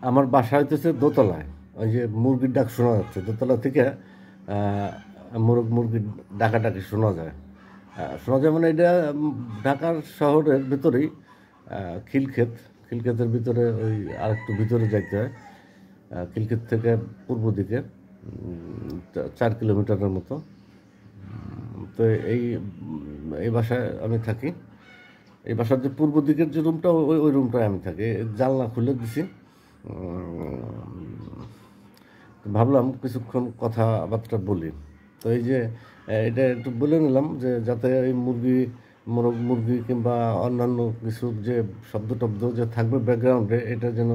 আমার বাসা হইতেছে দোতলায়। ওই যে মুরগির ডাক শোনা যাচ্ছে দোতলা থেকে। মুরগির ডাকাডাকি শোনা যায়। শোনা যায় মানে এটা ঢাকার শহরের ভেতরেই খিলক্ষেত। খিলক্ষেতের ভিতরে ওই আরেকটু ভিতরে যাইতে হয়। খিলক্ষেত থেকে পূর্ব দিকে 4 কিলোমিটারের মতো। তো এই এই বাসায় আমি থাকি। এই বাসার যে পূর্ব দিকের যে রুমটা ওই ওই রুমটায় আমি থাকি। জানলা খুলে দিছি। ভাবলাম কিছুক্ষণ কথাবার্তা বলি। তো এই যে এটা একটু বলে নিলাম যে যাতে এই মুরগি কিংবা অন্যান্য কিছু যে শব্দ টব্দ যে থাকবে ব্যাকগ্রাউন্ডে, এটা যেন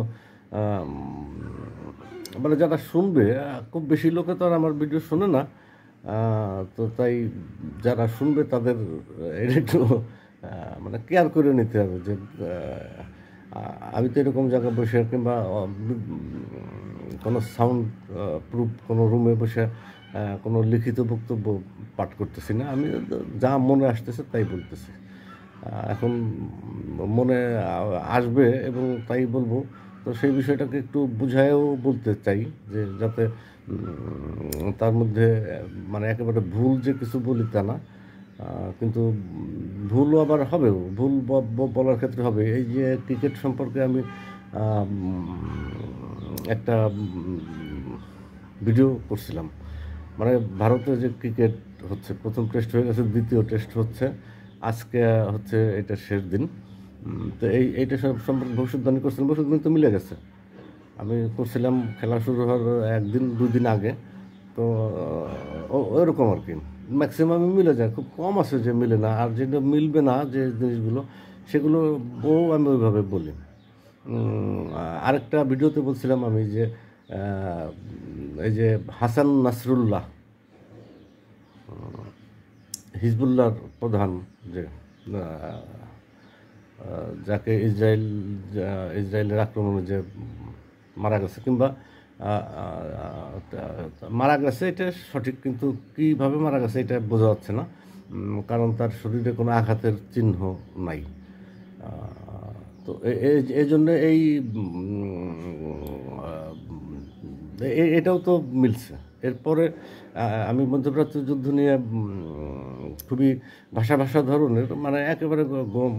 মানে যারা শুনবে, খুব বেশি লোকে তো আর আমার ভিডিও শোনে না। তো তাই যারা শুনবে তাদের এটা একটু মানে কেয়ার করে নিতে হবে যে আমি তো এরকম জায়গায় বসে কিংবা কোনো সাউন্ড প্রুফ কোনো রুমে বসে কোনো লিখিত বক্তব্য পাঠ করতেছি না। আমি যা মনে আসতেছে তাই বলতেছি। এখন মনে আসবে এবং তাই বলবো। তো সেই বিষয়টাকে একটু বুঝায়ও বলতে চাই যে যাতে তার মধ্যে মানে একেবারে ভুল যে কিছু বলি তা না। কিন্তু ভুলও আবার হবেও, ভুল বলার ক্ষেত্রে হবে। এই যে ক্রিকেট সম্পর্কে আমি একটা ভিডিও করছিলাম, মানে ভারতে যে ক্রিকেট হচ্ছে, প্রথম টেস্ট হয়ে গেছে, দ্বিতীয় টেস্ট হচ্ছে, আজকে হচ্ছে এটা শেষ দিন। তো এইটা সম্পর্কে ভবিষ্যৎবাণী করছিলাম, ভবিষ্যৎবাণী তো মিলে গেছে। আমি করছিলাম খেলা শুরু হওয়ার 1-2 দিন আগে। তো ওইরকম আর কি ম্যাক্সিমামই মিলে যায়, খুব কম আছে যে মিলে না। আর যেটা মিলবে না যে জিনিসগুলো, সেগুলো আমি ওইভাবে বলি। আরেকটা ভিডিওতে বলছিলাম আমি যে এই যে হাসান নাসরুল্লাহ, হিজবুল্লাহর প্রধান, যে যাকে ইসরায়েলের আক্রমণে যে মারা গেছে, কিংবা মারা গেছে এটা সঠিক, কিন্তু কীভাবে মারা গেছে এটা বোঝা যাচ্ছে না, কারণ তার শরীরে কোনো আঘাতের চিহ্ন নাই। তো এই জন্য এটাও তো মিলছে। এরপরে আমি মধ্যপ্রাচ্য যুদ্ধ নিয়ে খুবই ভাষা ধরনের, মানে একেবারে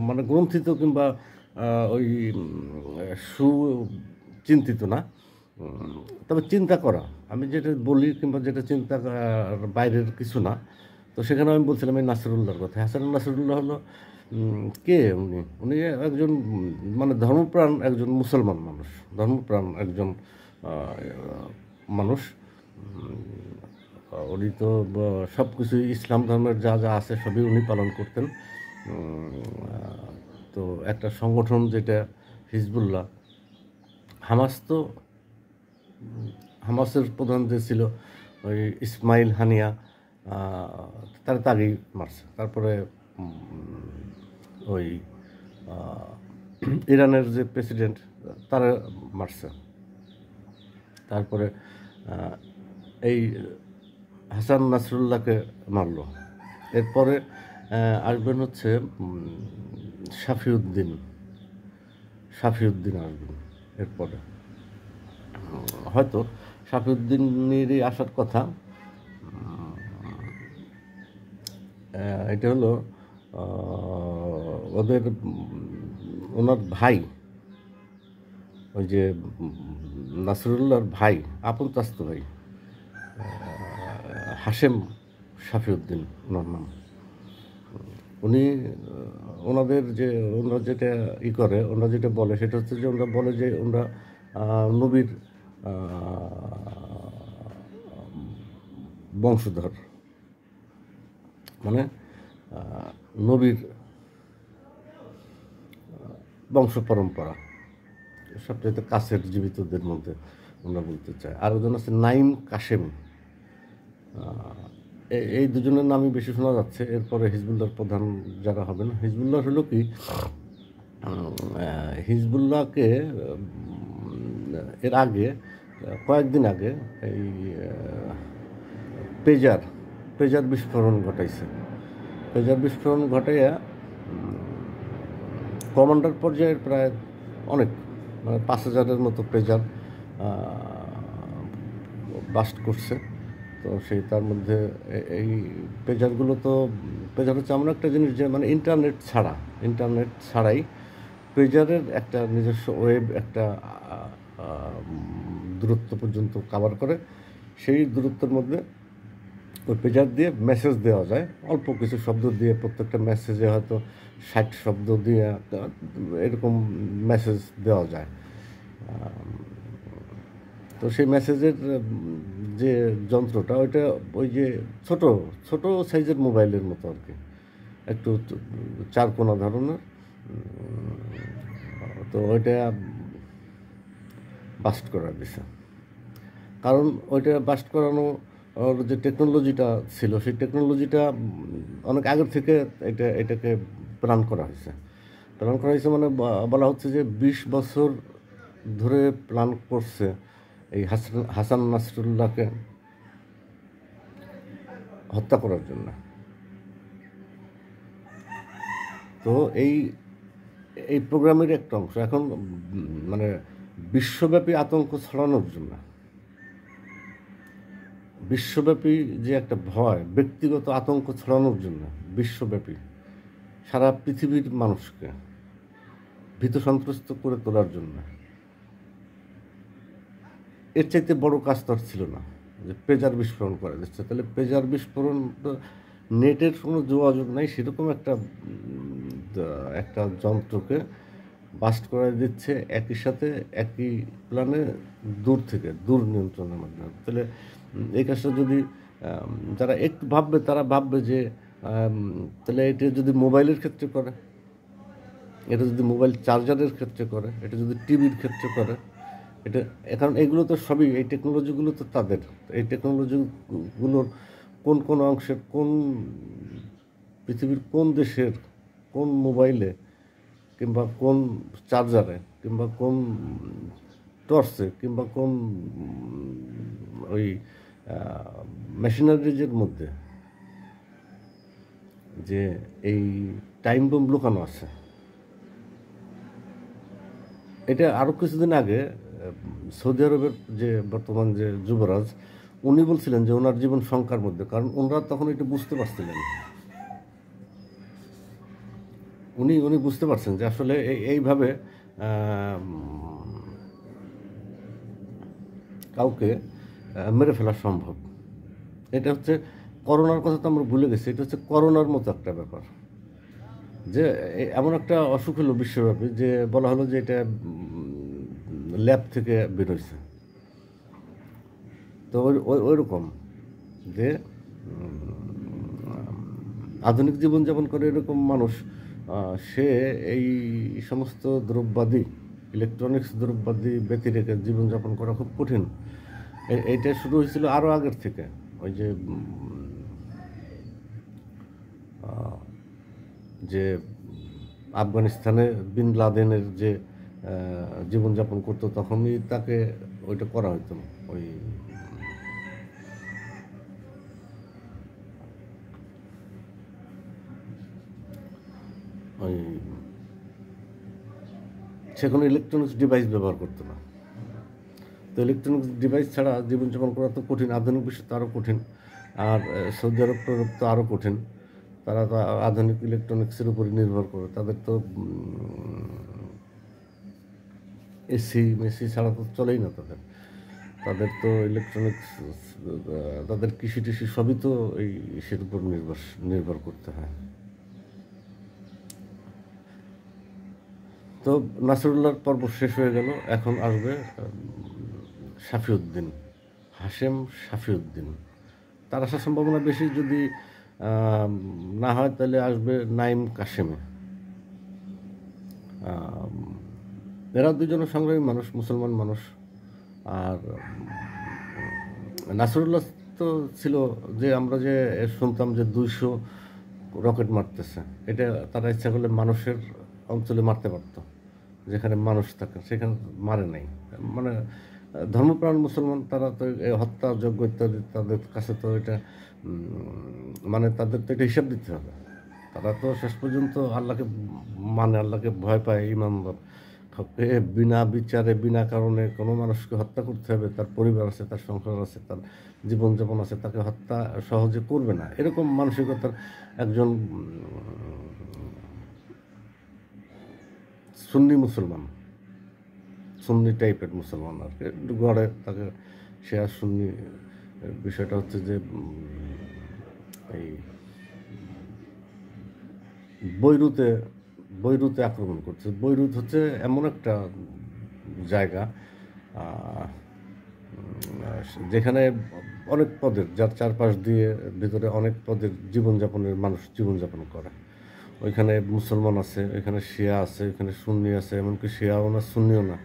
মানে গ্রন্থিত কিংবা ওই সুচিন্তিত না, তবে চিন্তা করা। আমি যেটা বলি কিংবা যেটা চিন্তা বাইরের কিছু না। তো সেখানে আমি বলছিলাম এই নাসরুল্লাহর কথা। হাসান নাসরুল্লাহ হলো কে? উনি একজন মানে ধর্মপ্রাণ একজন মুসলমান মানুষ, ধর্মপ্রাণ একজন মানুষ। উনি তো সব কিছুই ইসলাম ধর্মের যা যা আছে সবই উনি পালন করতেন। তো একটা সংগঠন যেটা হিজবুল্লাহ, হামাসের প্রধান যে ছিল ওই ইসমাইল হানিয়া, তার আগেই মারছে। তারপরে ওই ইরানের যে প্রেসিডেন্ট তারা মারছে। তারপরে এই হাসান নাসরুল্লাহকে মারল। এরপরে আসবেন হচ্ছে সাফিউদ্দিন আসবেন এরপরে। হয়তো সাফিউদ্দিনেরই আসার কথা। এটা হলো ওনার ভাই, ওই যে নাসরুল্লাহর ভাই, আপন চাচাতো ভাই, হাশেম সাফিউদ্দিন ওনার নাম। উনি ওনারা যেটা করে, ওনারা যেটা বলে সেটা হচ্ছে যে ওনারা বলে যে ওনারা নবীর বংশধর, মানে নবীর বংশ পরম্পরা সবচেয়ে কাছের জীবিতদের মধ্যে আমরা বলতে চাই। আর ওজন আছে নাইম কাশেম। এই দুজনের নামই বেশি শোনা যাচ্ছে। এরপরে হিজবুল্লাহর প্রধান যারা হবেন, হিজবুল্লাহ হলো কি, হিজবুল্লাহকে এর আগে কয়েকদিন আগে এই পেজার বিস্ফোরণ ঘটাইছে। পেজার বিস্ফোরণ ঘটাইয়া কমান্ডার পর্যায়ের প্রায় অনেক মানে 5,000-এর মতো পেজার বাস্ট করছে। তো সেই তার মধ্যে এই পেজারগুলো তো পেজার হচ্ছে এমন একটা জিনিস যে মানে ইন্টারনেট ছাড়াই পেজারের একটা নিজস্ব ওয়েব একটা দূরত্ব পর্যন্ত কাভার করে। সেই দূরত্বের মধ্যে ওই পেজার দিয়ে মেসেজ দেওয়া যায়, অল্প কিছু শব্দ দিয়ে। প্রত্যেকটা মেসেজে হয়তো 60 শব্দ দিয়ে এরকম মেসেজ দেওয়া যায়। তো সেই মেসেজের যে যন্ত্রটা ওইটা ওই যে ছোট ছোট সাইজের মোবাইলের মতো আর কি, একটু চারকোনা ধরনের। তো ওইটা বাস্ট করা দিছে, কারণ ওইটা বাস্ট করানো ওর যে টেকনোলজিটা ছিল সেই টেকনোলজিটা অনেক আগের থেকে এটাকে প্ল্যান করা হয়েছে। মানে বলা হচ্ছে যে 20 বছর ধরে প্ল্যান করছে এই হাসান নাসরুল্লাহকে হত্যা করার জন্য। তো এই এই প্রোগ্রামের একটা অংশ এখন মানে বিশ্বব্যাপী আতঙ্ক ছড়ানোর জন্য, বিশ্বব্যাপী যে একটা ভয়, ব্যক্তিগত আতঙ্ক ছড়ানোর জন্য, বিশ্বব্যাপী সারা পৃথিবীর মানুষকে ভীত সন্ত্রস্ত করে তোলার জন্য, এর চাইতে বড় কাজ তো আর ছিল না যে পেজার বিস্ফোরণ করা যাচ্ছে। তাহলে পেজার বিস্ফোরণ তো নেটের কোনো যোগাযোগ নাই, সেরকম একটা যন্ত্রকে বাস্ট করে দিচ্ছে একই সাথে একই প্ল্যানে দূর নিয়ন্ত্রণের মাধ্যমে। তাহলে এই কাজটা যদি যারা একটু ভাববে তারা ভাববে যে তাহলে এটা যদি মোবাইলের ক্ষেত্রে করে, এটা যদি মোবাইল চার্জারের ক্ষেত্রে করে, এটা যদি টিভির ক্ষেত্রে করে, এটা কারণ এগুলো তো সবই এই টেকনোলজিগুলো তো তাদের। এই টেকনোলজিগুলোর কোন কোন অংশের কোন পৃথিবীর কোন দেশের কোন মোবাইলে কিংবা কোন চার্জারে কিংবা কোন টর্চে কিংবা কোন ওই মেশিনারিজের মধ্যে যে এই টাইম বোম লুকানো আছে। এটা আরও কিছুদিন আগে সৌদি আরবের যে বর্তমান যে যুবরাজ, উনি বলছিলেন যে ওনার জীবন শঙ্কার মধ্যে, কারণ ওনারা তখন এটা বুঝতে পারছিলেন। উনি বুঝতে পারছেন যে আসলে এইভাবে কাউকে মেরে ফেলা সম্ভব। এটা হচ্ছে করোনার কথা তো আমরা ভুলে গেছি, এটা হচ্ছে করোনার মতো একটা ব্যাপার, যে এমন একটা অসুখ হলো বিশ্বব্যাপী যে বলা হলো যে এটা ল্যাব থেকে বেরোয়ছে। তো ওই রকম যে আধুনিক জীবনযাপন করে এরকম মানুষ, সে এই সমস্ত দ্রব্যাদি ইলেকট্রনিক্স দ্রব্যাদি ব্যতি রেখে জীবনযাপন করা খুব কঠিন। এইটা শুরু হয়েছিল আরও আগের থেকে। ওই যে আফগানিস্তানে বিন লাদেনের যে জীবনযাপন করতো তখনই তাকে ওইটা করা হতো। সে কোনো ইলেকট্রনিক্স ডিভাইস ব্যবহার করতো না। তো ইলেকট্রনিক্স ডিভাইস ছাড়া জীবনযাপন করা তো কঠিন, আধুনিক বিশ্বে তো আরও কঠিন। আর সৌদি আরব তো আরও কঠিন, তারা তো আধুনিক ইলেকট্রনিক্সের উপরই নির্ভর করে। তাদের তো মেসি ছাড়া তো চলেই না তাদের তো ইলেকট্রনিক্স, তাদের কৃষি টিষি সবই তো এই ইসের উপর নির্ভর করতে হয়। তো নাসরুল্লাহর পর্ব শেষ হয়ে গেল, এখন আসবে হাশেম শাফিউদ্দিন। তার আসার সম্ভাবনা বেশি, যদি না হয় তাহলে আসবে নাইম কাশেমে। এরা দুজনের সংগ্রামী মানুষ, মুসলমান মানুষ। আর নাসরুল্লাহ তো ছিল যে আমরা যে শুনতাম যে 200 রকেট মারতেছে, এটা তারা ইচ্ছা করলে মানুষের অঞ্চলে মারতে পারত, যেখানে মানুষ থাকে সেখানে মারে নাই। মানে ধর্মপ্রাণ মুসলমান, তারা তো হত্যাযোগ্য ইত্যাদি, তাদের কাছে তো এটা মানে তাদের তো এটা হিসাব দিতে হবে। তারা তো শেষ পর্যন্ত আল্লাহকে আল্লাহকে ভয় পায়, ইমানদার। কাউকে বিনা বিচারে বিনা কারণে কোনো মানুষকে হত্যা করতে হবে, তার পরিবার আছে, তার সংসার আছে, তার জীবনযাপন আছে, তাকে হত্যা সহজে করবে না, এরকম মানসিকতার একজন সুন্নি মুসলমান, সুন্নি টাইপের মুসলমান আর কি, গড়ে তাকে সে আর সুন্নি। বিষয়টা হচ্ছে যে এই বৈরুতে বৈরুতে আক্রমণ করছে। বৈরুত হচ্ছে এমন একটা জায়গা যেখানে অনেক পদের, যার চারপাশ দিয়ে ভিতরে অনেক পদের জীবনযাপনের মানুষ জীবনযাপন করে। ওইখানে মুসলমান আছে, ওইখানে শিয়া আছে, ওইখানে সুন্নি আছে, এমনকি শিয়াও না সুন্নিও না,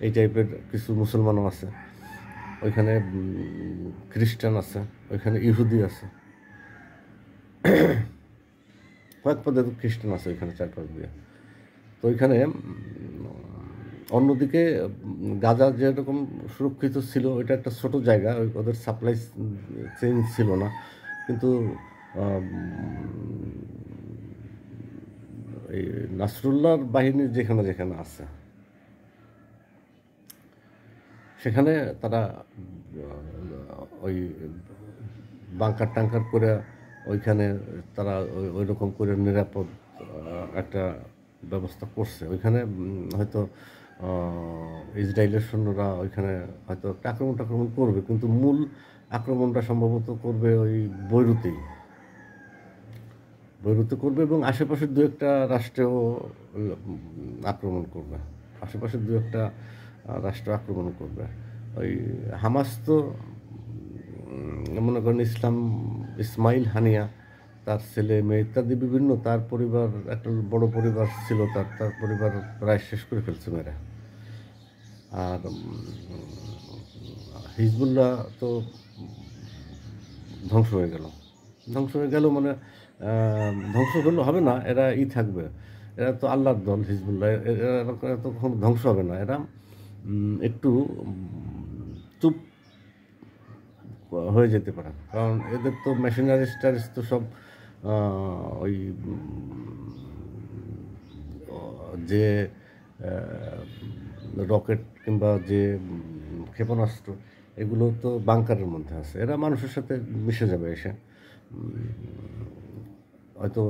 এই টাইপের কিছু মুসলমানও আছে। ওইখানে খ্রিস্টান আছে, ওইখানে ইহুদি আছে, কয়েক পদের খ্রিস্টান আছে ওইখানে চারপাশ দিয়ে। তো ওইখানে অন্যদিকে গাজা যেরকম সুরক্ষিত ছিল, ওইটা একটা ছোট জায়গা, ওদের সাপ্লাই চেইন ছিল না, কিন্তু এই নাসরুল্লাহর বাহিনী যেখানে যেখানে আছে সেখানে তারা ওই বাংকার টাঙ্কার করে ওইখানে তারা ওই রকম করে নিরাপদ একটা ব্যবস্থা করছে। ওইখানে হয়তো ইসরায়েলের সৈন্যরা ওইখানে হয়তো একটা আক্রমণ করবে, কিন্তু মূল আক্রমণটা সম্ভবত করবে ওই বৈরুতে করবে, এবং আশেপাশের দু একটা রাষ্ট্রেও আক্রমণ করবে, আশেপাশের দু একটা রাষ্ট্র আক্রমণ করবে। ওই হামাস তো মনে করেন ইসমাইল হানিয়া, তার ছেলে মেয়ে ইত্যাদি বিভিন্ন, তার পরিবার একটা বড় পরিবার ছিল, তার পরিবার প্রায় শেষ করে ফেলছে মেয়েরা। আর হিজবুল্লাহ তো ধ্বংস হয়ে গেল মানে ধ্বংস হলে হবে না, এরা থাকবে, এরা তো আল্লাহর দল হিজবুল্লাহ, এরা তো কখনো ধ্বংস হবে না, এরা একটু চুপ হয়ে যেতে পারে, কারণ এদের তো মেশিনারিজ টারিজ তো সব ওই যে রকেট কিংবা যে ক্ষেপণাস্ত্র, এগুলো তো বাংকারের মধ্যে আছে, এরা মানুষের সাথে মিশে যাবে, এসে হয়তো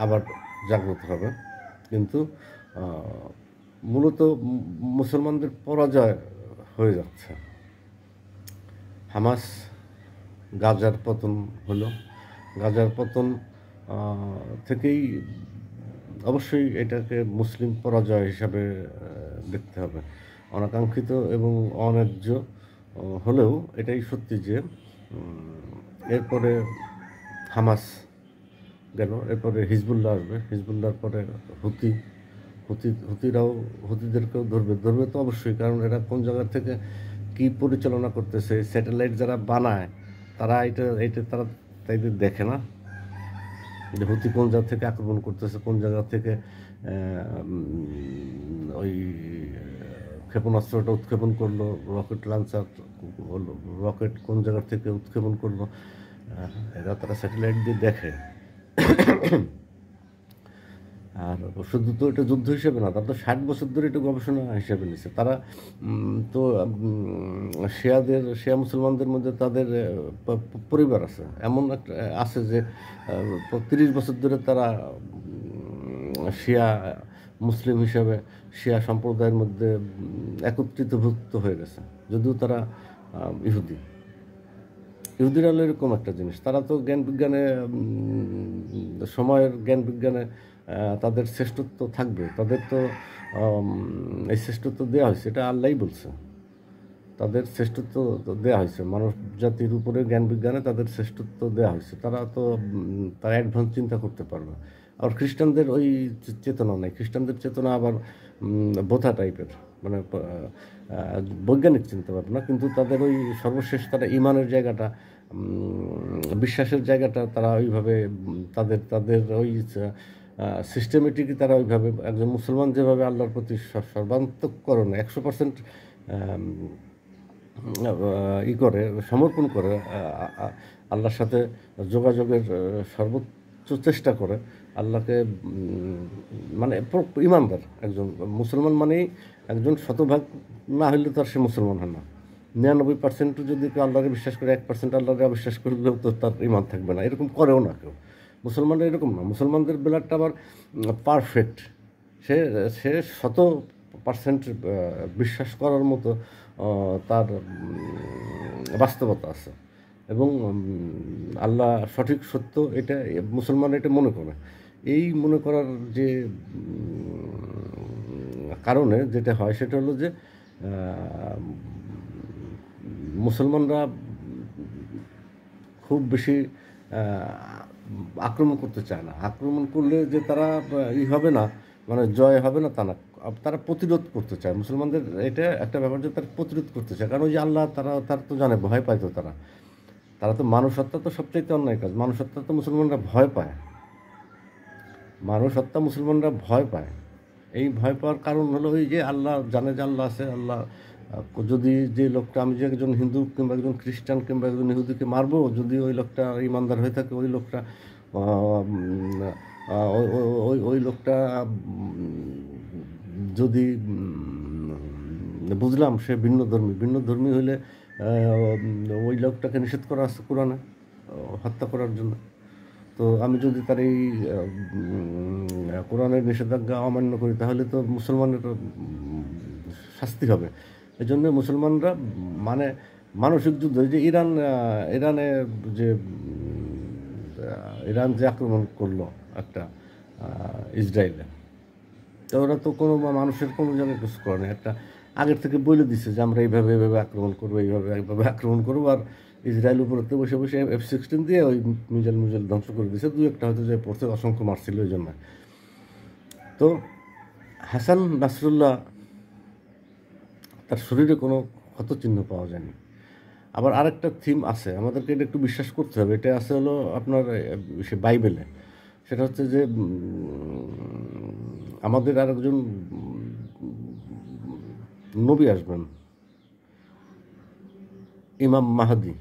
আবার জাগ্রত হবে। কিন্তু মূলত মুসলমানদের পরাজয় হয়ে যাচ্ছে। হামাস, গাজার পতন হলো, গাজার পতন থেকেই অবশ্যই এটাকে মুসলিম পরাজয় হিসাবে দেখতে হবে। অনাকাঙ্ক্ষিত এবং অন্যায্য হলেও এটাই সত্যি যে এরপরে হামাস গেল, এরপরে হিজবুল্লাহ আসবে, হিজবুল্লাহর পরে হুতিদেরকেও ধরবে তো অবশ্যই, কারণ এরা কোন জায়গা থেকে কি পরিচালনা করতেছে, স্যাটেলাইট যারা বানায় তারা এটা তারা তাইদের দেখে না যে হুতি কোন জায়গা থেকে আক্রমণ করতেছে, কোন জায়গা থেকে ওই ক্ষেপণাস্ত্রটা উৎক্ষেপণ করলো, রকেট লঞ্চার রকেট কোন জায়গা থেকে উৎক্ষেপণ করলো, এরা তারা স্যাটেলাইট দিয়ে দেখে। আর শুধু তো এটা যুদ্ধ হিসেবে না, তারা তো 60 বছর ধরে এটা গবেষণা হিসেবে নিচ্ছে তারা। তো শিয়া মুসলমানদের মধ্যে তাদের পরিবার আছে, এমন একটা আছে যে 30 বছর ধরে তারা শিয়া মুসলিম হিসাবে শিয়া সম্প্রদায়ের মধ্যে একত্রিতভুক্ত হয়ে গেছে, যদিও তারা ইহুদিরা হলো এরকম একটা জিনিস, তারা তো জ্ঞান বিজ্ঞানে সময়ের জ্ঞান বিজ্ঞানে তাদের শ্রেষ্ঠত্ব থাকবে, তাদের তো এই শ্রেষ্ঠত্ব দেওয়া হয়েছে, এটা আল্লাহই বলছে, তাদের শ্রেষ্ঠত্ব দেওয়া হয়েছে, মানব জাতির উপরে জ্ঞান বিজ্ঞানে তাদের শ্রেষ্ঠত্ব দেওয়া হয়েছে, তারা তো তারা অ্যাডভান্স চিন্তা করতে পারবে। আর খ্রিস্টানদের ওই চেতনা নেই, খ্রিস্টানদের চেতনা আবার বোথা টাইপের, মানে বৈজ্ঞানিক চিন্তা ভাবনা, কিন্তু তাদের ওই সর্বশেষ তারা ইমানের জায়গাটা, বিশ্বাসের জায়গাটা তারা ওইভাবে তাদের ওই সিস্টেমেটিকই তারা ওইভাবে, একজন মুসলমান যেভাবে আল্লাহর প্রতি সর্বান্তকরণে 100% করে সমর্পণ করে, আল্লাহর সাথে যোগাযোগের সর্বোচ্চ চেষ্টা করে, আল্লাহকে মানে ইমানদার একজন মুসলমান মানেই একজন শতভাগ না হইলে তো আর সে মুসলমান হয় না। 99% যদি কেউ আল্লাহকে বিশ্বাস করে, 1% আল্লাহকে অবিশ্বাস করলেও তো তার ইমান থাকবে না, এরকম করেও না কেউ। মুসলমানরা এরকম না, মুসলমানদের ব্লাডটা আবার পারফেক্ট। সে সে 100% বিশ্বাস করার মতো তার বাস্তবতা আছে, এবং আল্লাহ সঠিক সত্য এটা মুসলমান এটা মনে করে। এই মনে করার যে কারণে যেটা হয় সেটা হলো যে মুসলমানরা খুব বেশি আক্রমণ করতে চায় না। আক্রমণ করলে যে তারা হবে না, মানে জয় হবে না তা না, তারা প্রতিরোধ করতে চায়। মুসলমানদের এটা একটা ব্যাপার যে তারা প্রতিরোধ করতে চায়, কারণ ওই যে আল্লাহ তারা তো জানে, ভয় পায় তো তারা তো মানুষ হত্যা তো সবচাইতে অন্যায় কাজ। মানুষ হত্যা তো মুসলমানরা ভয় পায়, মানুষ হত্যা মুসলমানরা ভয় পায়। এই ভয় পাওয়ার কারণ হলো ওই যে আল্লাহ জানে যে আল্লাহ আছে। আল্লাহ যদি যে লোকটা, আমি যে একজন হিন্দু কিংবা একজন খ্রিস্টান কিংবা একজন ইহুদিকে মারবো, যদি ওই লোকটা ইমানদার হয়ে থাকে, ওই লোকটা ওই লোকটা যদি বুঝলাম সে ভিন্ন ধর্মী হইলে ওই লোকটাকে নিষেধ করা আছে কোরআনে হত্যা করার জন্য। তো আমি যদি তার এই কোরআনের নিষেধাজ্ঞা অমান্য করি, তাহলে তো মুসলমানের শাস্তি হবে। এই জন্য মুসলমানরা মানে মানসিক যুদ্ধ, যে ইরান যে আক্রমণ করলো একটা ইসরায়েলে, তো ওরা তো কোনো মানুষের কোনো জায়গায় কিছু করে না, একটা আগের থেকে বলে দিচ্ছে যে আমরা এইভাবে আক্রমণ করবো, এইভাবে আক্রমণ করবো। আর ইসরায়েল উপরেতে বসে F-16 দিয়ে ওই মিজাইল ধ্বংস করে দিয়েছে। দু একটা হয়তো যে পড়ছে, অসংখ্য মারছিল ওই জন্য। তো হাসান নাসরুল্লাহ তার শরীরে কোনো ক্ষতচিহ্ন পাওয়া যায়নি। আবার আরেকটা থিম আছে, আমাদেরকে এটা একটু বিশ্বাস করতে হবে। এটা আছে হলো আপনার সে বাইবেলে। সেটা হচ্ছে যে আমাদের আরেকজন নবী আসবেন, ইমাম মাহাদি।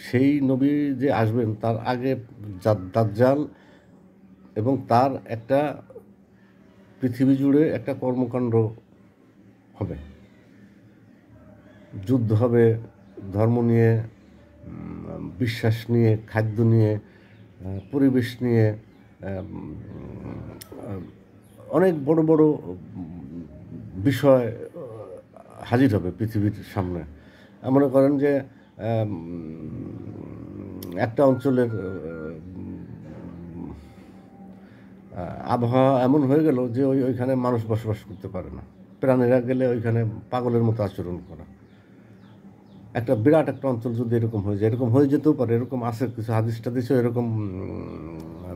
সেই নবী যে আসবেন তার আগে দাজ্জাল এবং তার একটা পৃথিবী জুড়ে একটা কর্মকাণ্ড হবে, যুদ্ধ হবে ধর্ম নিয়ে, বিশ্বাস নিয়ে, খাদ্য নিয়ে, পরিবেশ নিয়ে, অনেক বড় বড় বিষয় হাজির হবে পৃথিবীর সামনে। মনে করেন যে একটা অঞ্চলের আবহাওয়া এমন হয়ে গেল যে ওইখানে মানুষ বসবাস করতে পারে না, প্রাণীরা গেলে ওইখানে পাগলের মতো আচরণ করা। একটা বিরাট একটা অঞ্চল যদি এরকম হয়ে যায়, এরকম হয়ে যেতেও পারে, এরকম আছে কিছু হাদিস টাদিসও এরকম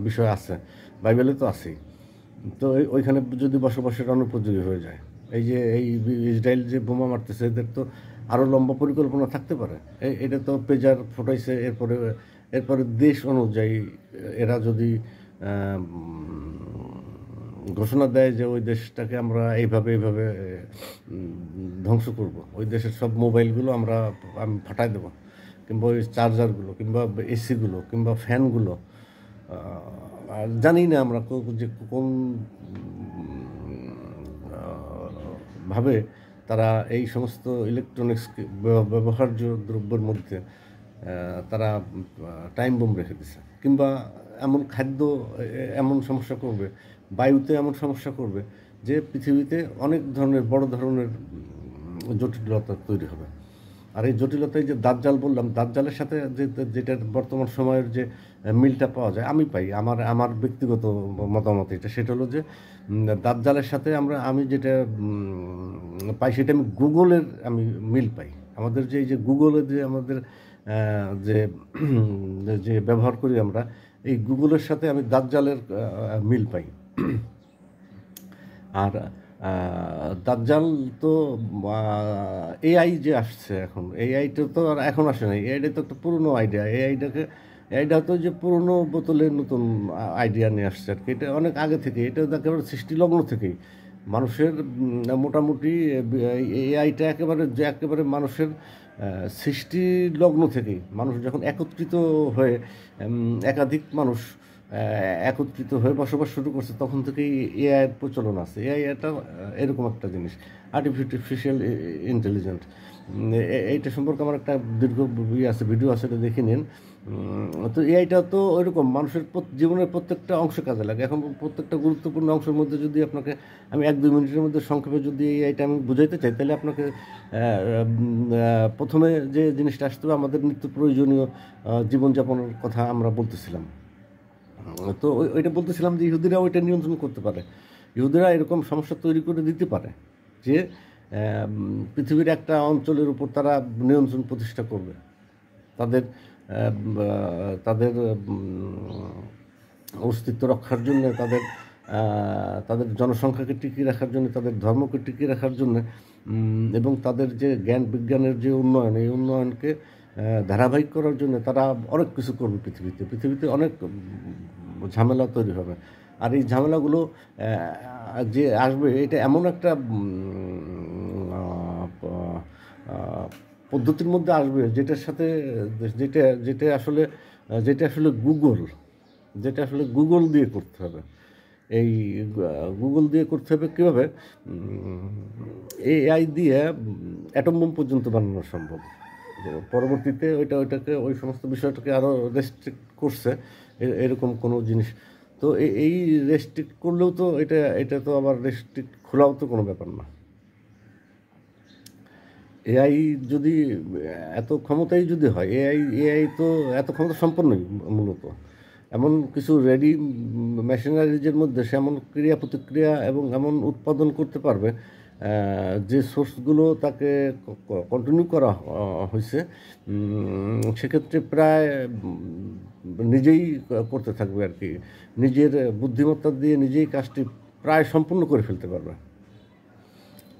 বিষয় আছে, বাইবেলে তো আছেই। তো ওইখানে যদি বসবাসের অনুপযোগী হয়ে যায়, এই যে ইসরায়েল যে বোমা মারতেছে, এদের তো আরও লম্বা পরিকল্পনা থাকতে পারে। এটা তো পেজার ফোটাইছে, এরপরে দেশ অনুযায়ী এরা যদি ঘোষণা দেয় যে ওই দেশটাকে আমরা এইভাবে ধ্বংস করব, ওই দেশের সব মোবাইলগুলো আমি ফাটাই দেবো, কিংবা ওই চার্জারগুলো, কিংবা এসিগুলো, কিংবা ফ্যানগুলো, আর জানি না আমরা যে কোন ভাবে তারা এই সমস্ত ইলেকট্রনিক্স ব্যবহার্য দ্রব্যের মধ্যে তারা টাইম বোম রেখে দিছে, কিংবা এমন খাদ্য এমন সমস্যা করবে, বায়ুতে এমন সমস্যা করবে যে পৃথিবীতে অনেক ধরনের বড় ধরনের জটিলতা তৈরি হবে। আর এই জটিলতায় যে দাজ্জাল বললাম, দাজ্জালের সাথে যেটার বর্তমান সময়ের যে মিলটা পাওয়া যায়, আমি পাই আমার ব্যক্তিগত মতামত এটা, সেটা হলো যে দাজ্জালের সাথে আমি যেটা পাই সেটা আমি গুগলের মিল পাই। আমাদের যে এই যে গুগলে যে আমাদের যে ব্যবহার করি আমরা, এই গুগলের সাথে আমি দাজ্জালের মিল পাই। আর দাজ্জাল তো এআই যে আসছে এখন, এআইটা তো আর এখন আসে নাই, এআইটা তো একটা পুরনো আইডিয়া। এআইটা তো যে পুরনো বোতলের নতুন আইডিয়া নিয়ে আসছে আর কি। এটা অনেক আগে থেকে, এটা একেবারে সৃষ্টিলগ্ন থেকেই মানুষের মোটামুটি এআইটা একেবারে মানুষের সৃষ্টিলগ্ন থেকেই, মানুষ যখন একত্রিত হয়ে একাধিক মানুষ একত্রিত হয়ে বসবাস শুরু করছে তখন থেকেই এআইয়ের প্রচলন আছে। এআই এটা এরকম একটা জিনিস, আর্টিফিশিয়াল ইন্টেলিজেন্ট। এইটা সম্পর্কে আমার একটা দীর্ঘ আছে, ভিডিও আছে, এটা দেখে নিন। তো এআইটা তো ওইরকম মানুষের জীবনের প্রত্যেকটা অংশে কাজে লাগে। এখন প্রত্যেকটা গুরুত্বপূর্ণ অংশের মধ্যে যদি আপনাকে আমি 1-2 মিনিটের মধ্যে সংক্ষেপে যদি এআইটা আমি বুঝাইতে চাই, তাহলে আপনাকে প্রথমে যে জিনিসটা আসতে হবে, আমাদের নিত্য প্রয়োজনীয় জীবনযাপনের কথা আমরা বলতেছিলাম। তো ওইটা বলতেছিলাম যে ইহুদিরা ওইটা নিয়ন্ত্রণ করতে পারে। ইহুদিরা এরকম সমস্যা তৈরি করে দিতে পারে যে পৃথিবীর একটা অঞ্চলের উপর তারা নিয়ন্ত্রণ প্রতিষ্ঠা করবে। তাদের তাদের অস্তিত্ব রক্ষার জন্য, তাদের জনসংখ্যাকে টিকিয়ে রাখার জন্য, তাদের ধর্মকে টিকিয়ে রাখার জন্য, এবং তাদের যে জ্ঞান বিজ্ঞানের যে উন্নয়ন, এই উন্নয়নকে ধারাবাহিক করার জন্য তারা অনেক কিছু করবে। পৃথিবীতে অনেক ঝামেলা তৈরি হবে। আর এই ঝামেলাগুলো যে আসবে, এটা এমন একটা পদ্ধতির মধ্যে আসবে যেটার সাথে যেটা আসলে গুগল দিয়ে করতে হবে। এই গুগল দিয়ে করতে হবে কীভাবে? এআই দিয়ে অ্যাটম বোম পর্যন্ত বানানো সম্ভব। পরবর্তীতে ওইটাকে ওই সমস্ত বিষয়টাকে আরও রেস্ট্রিক্ট করছে এরকম কোনো জিনিস। তো এই রেস্ট্রিক্ট করলেও তো এটা তো আবার রেস্ট্রিক্ট খোলাও তো কোনো ব্যাপার না। এআই যদি এত ক্ষমতাই যদি হয়, এআই তো এত ক্ষমতা সম্পন্নই মূলত। এমন কিছু রেডি মেশিনারিজের মধ্যে সে এমন ক্রিয়া প্রতিক্রিয়া এবং এমন উৎপাদন করতে পারবে, যে সোর্সগুলো তাকে কন্টিনিউ করা হয়েছে, সেক্ষেত্রে প্রায় নিজেই করতে থাকবে আর কি। নিজের বুদ্ধিমত্তা দিয়ে নিজেই কাজটি প্রায় সম্পূর্ণ করে ফেলতে পারবে।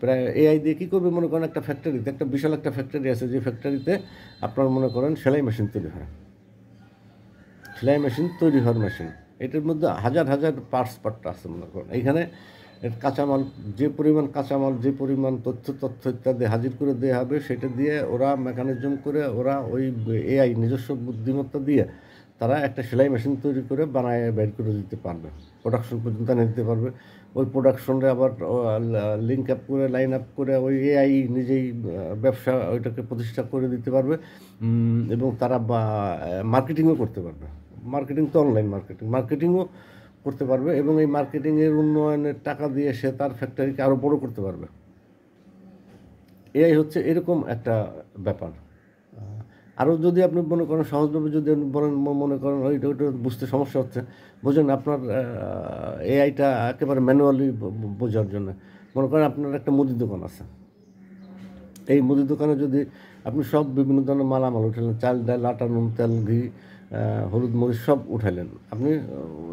প্রায় এআই দিয়ে কী করবে? মনে করেন একটা ফ্যাক্টরিতে, একটা বিশাল একটা ফ্যাক্টরি আছে, যে ফ্যাক্টরিতে আপনার মনে করেন সেলাই মেশিন তৈরি হয়, সেলাই মেশিন তৈরি হওয়ার মেশিন, এটার মধ্যে হাজার হাজার পার্ট আছে মনে করেন। এইখানে কাঁচামাল, যে পরিমাণ তথ্য ইত্যাদি হাজির করে দেওয়া হবে, সেটা দিয়ে ওরা মেকানিজম করে, ওরা ওই এআই নিজস্ব বুদ্ধিমত্তা দিয়ে তারা একটা সেলাই মেশিন তৈরি করে বানায় বের করে দিতে পারবে, প্রোডাকশন পর্যন্ত এনে দিতে পারবে। ওই প্রোডাকশনে আবার লিঙ্ক আপ করে, লাইন আপ করে ওই এআই নিজেই ব্যবসা ওইটাকে প্রতিষ্ঠা করে দিতে পারবে, এবং তারা মার্কেটিংও করতে পারবে। মার্কেটিং তো অনলাইন মার্কেটিংও করতে পারবে, এবং এই মার্কেটিংয়ের উন্নয়নের টাকা দিয়ে সে তার ফ্যাক্টরিকে আরও বড় করতে পারবে। এআই হচ্ছে এরকম একটা ব্যাপার। আরও যদি আপনি মনে করেন সহজভাবে, যদি মনে করেন ওইটা বুঝতে সমস্যা হচ্ছে, বোঝেন আপনার এআইটা একেবারে ম্যানুয়ালি বোঝার জন্য, মনে করেন আপনার একটা মুদির দোকান আছে। এই মুদির দোকানে যদি আপনি সব বিভিন্ন ধরনের মালামাল উঠালেন, চাল, ডাল, আটা, নুন, তেল, ঘি, হলুদ, মরিচ সব উঠাইলেন, আপনি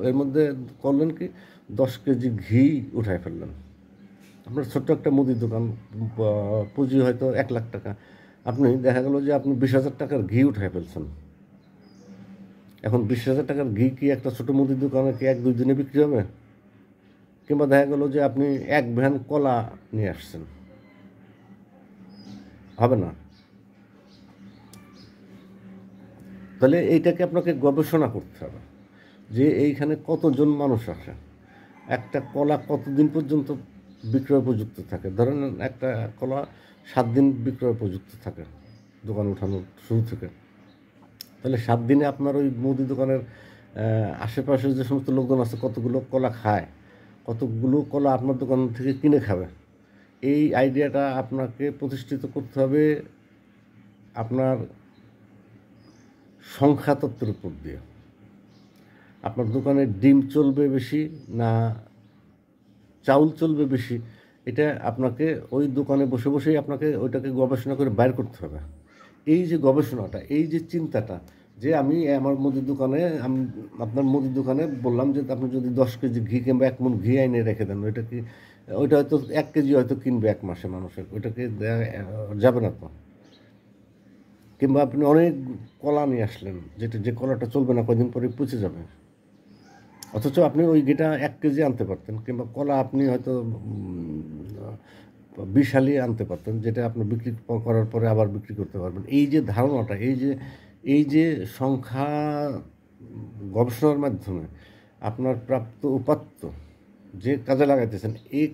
এর মধ্যে করলেন কি 10 কেজি ঘি উঠাই ফেললেন। আপনার ছোট্ট একটা মুদির দোকান, পুঁজি হয়তো 1 লাখ টাকা, আপনি দেখা গেল যে আপনি 20,000 টাকার ঘি উঠাই ফেলছেন। এখন 20,000 টাকার ঘি কি একটা ছোটো মুদির দোকানে কি 1-2 দিনে বিক্রি হবে? কিংবা দেখা গেল যে আপনি 1 ভ্যান কলা নিয়ে আসছেন, হবে না। তাহলে এইটাকে আপনাকে গবেষণা করতে হবে যে এইখানে কতজন মানুষ আসে, একটা কলা কতদিন পর্যন্ত বিক্রয় উপযুক্ত থাকে। ধরেন একটা কলা 7 দিন বিক্রয় উপযুক্ত থাকে দোকান উঠানোর শুরু থেকে। তাহলে 7 দিনে আপনার ওই মুদি দোকানের আশেপাশে যে সমস্ত লোকজন আছে, কতগুলো কলা খায়, কতগুলো কলা আপনার দোকান থেকে কিনে খাবে, এই আইডিয়াটা আপনাকে প্রতিষ্ঠিত করতে হবে আপনার সংখ্যা তত্ত্বের উপর দিয়ে। আপনার দোকানে ডিম চলবে বেশি না চাউল চলবে বেশি, এটা আপনাকে ওই দোকানে বসে বসেই আপনাকে ওইটাকে গবেষণা করে বাইর করতে হবে। এই যে গবেষণাটা, এই যে চিন্তাটা, যে আমি আমার মুদির দোকানে, আমি আপনার মুদির দোকানে বললাম যে আপনি যদি 10 কেজি ঘি কিংবা 1 মণ ঘি এনে রেখে দেন, ওইটা হয়তো 1 কেজি হয়তো কিনবে 1 মাসে মানুষের, ওইটাকে যাবে না তো। কিংবা আপনি অনেক কলা নিয়ে আসলেন, যে কলাটা চলবে না, কয়দিন পরে পচে যাবে, অথচ আপনি ওই ঘিটা 1 কেজি আনতে পারতেন, কিংবা কলা আপনি হয়তো 20 হালি আনতে পারতেন, যেটা আপনি বিক্রি করার পরে আবার বিক্রি করতে পারবেন। এই যে ধারণাটা, এই যে সংখ্যা গবেষণার মাধ্যমে আপনার প্রাপ্ত উপাত্ত যে কাজে লাগাইতেছেন এই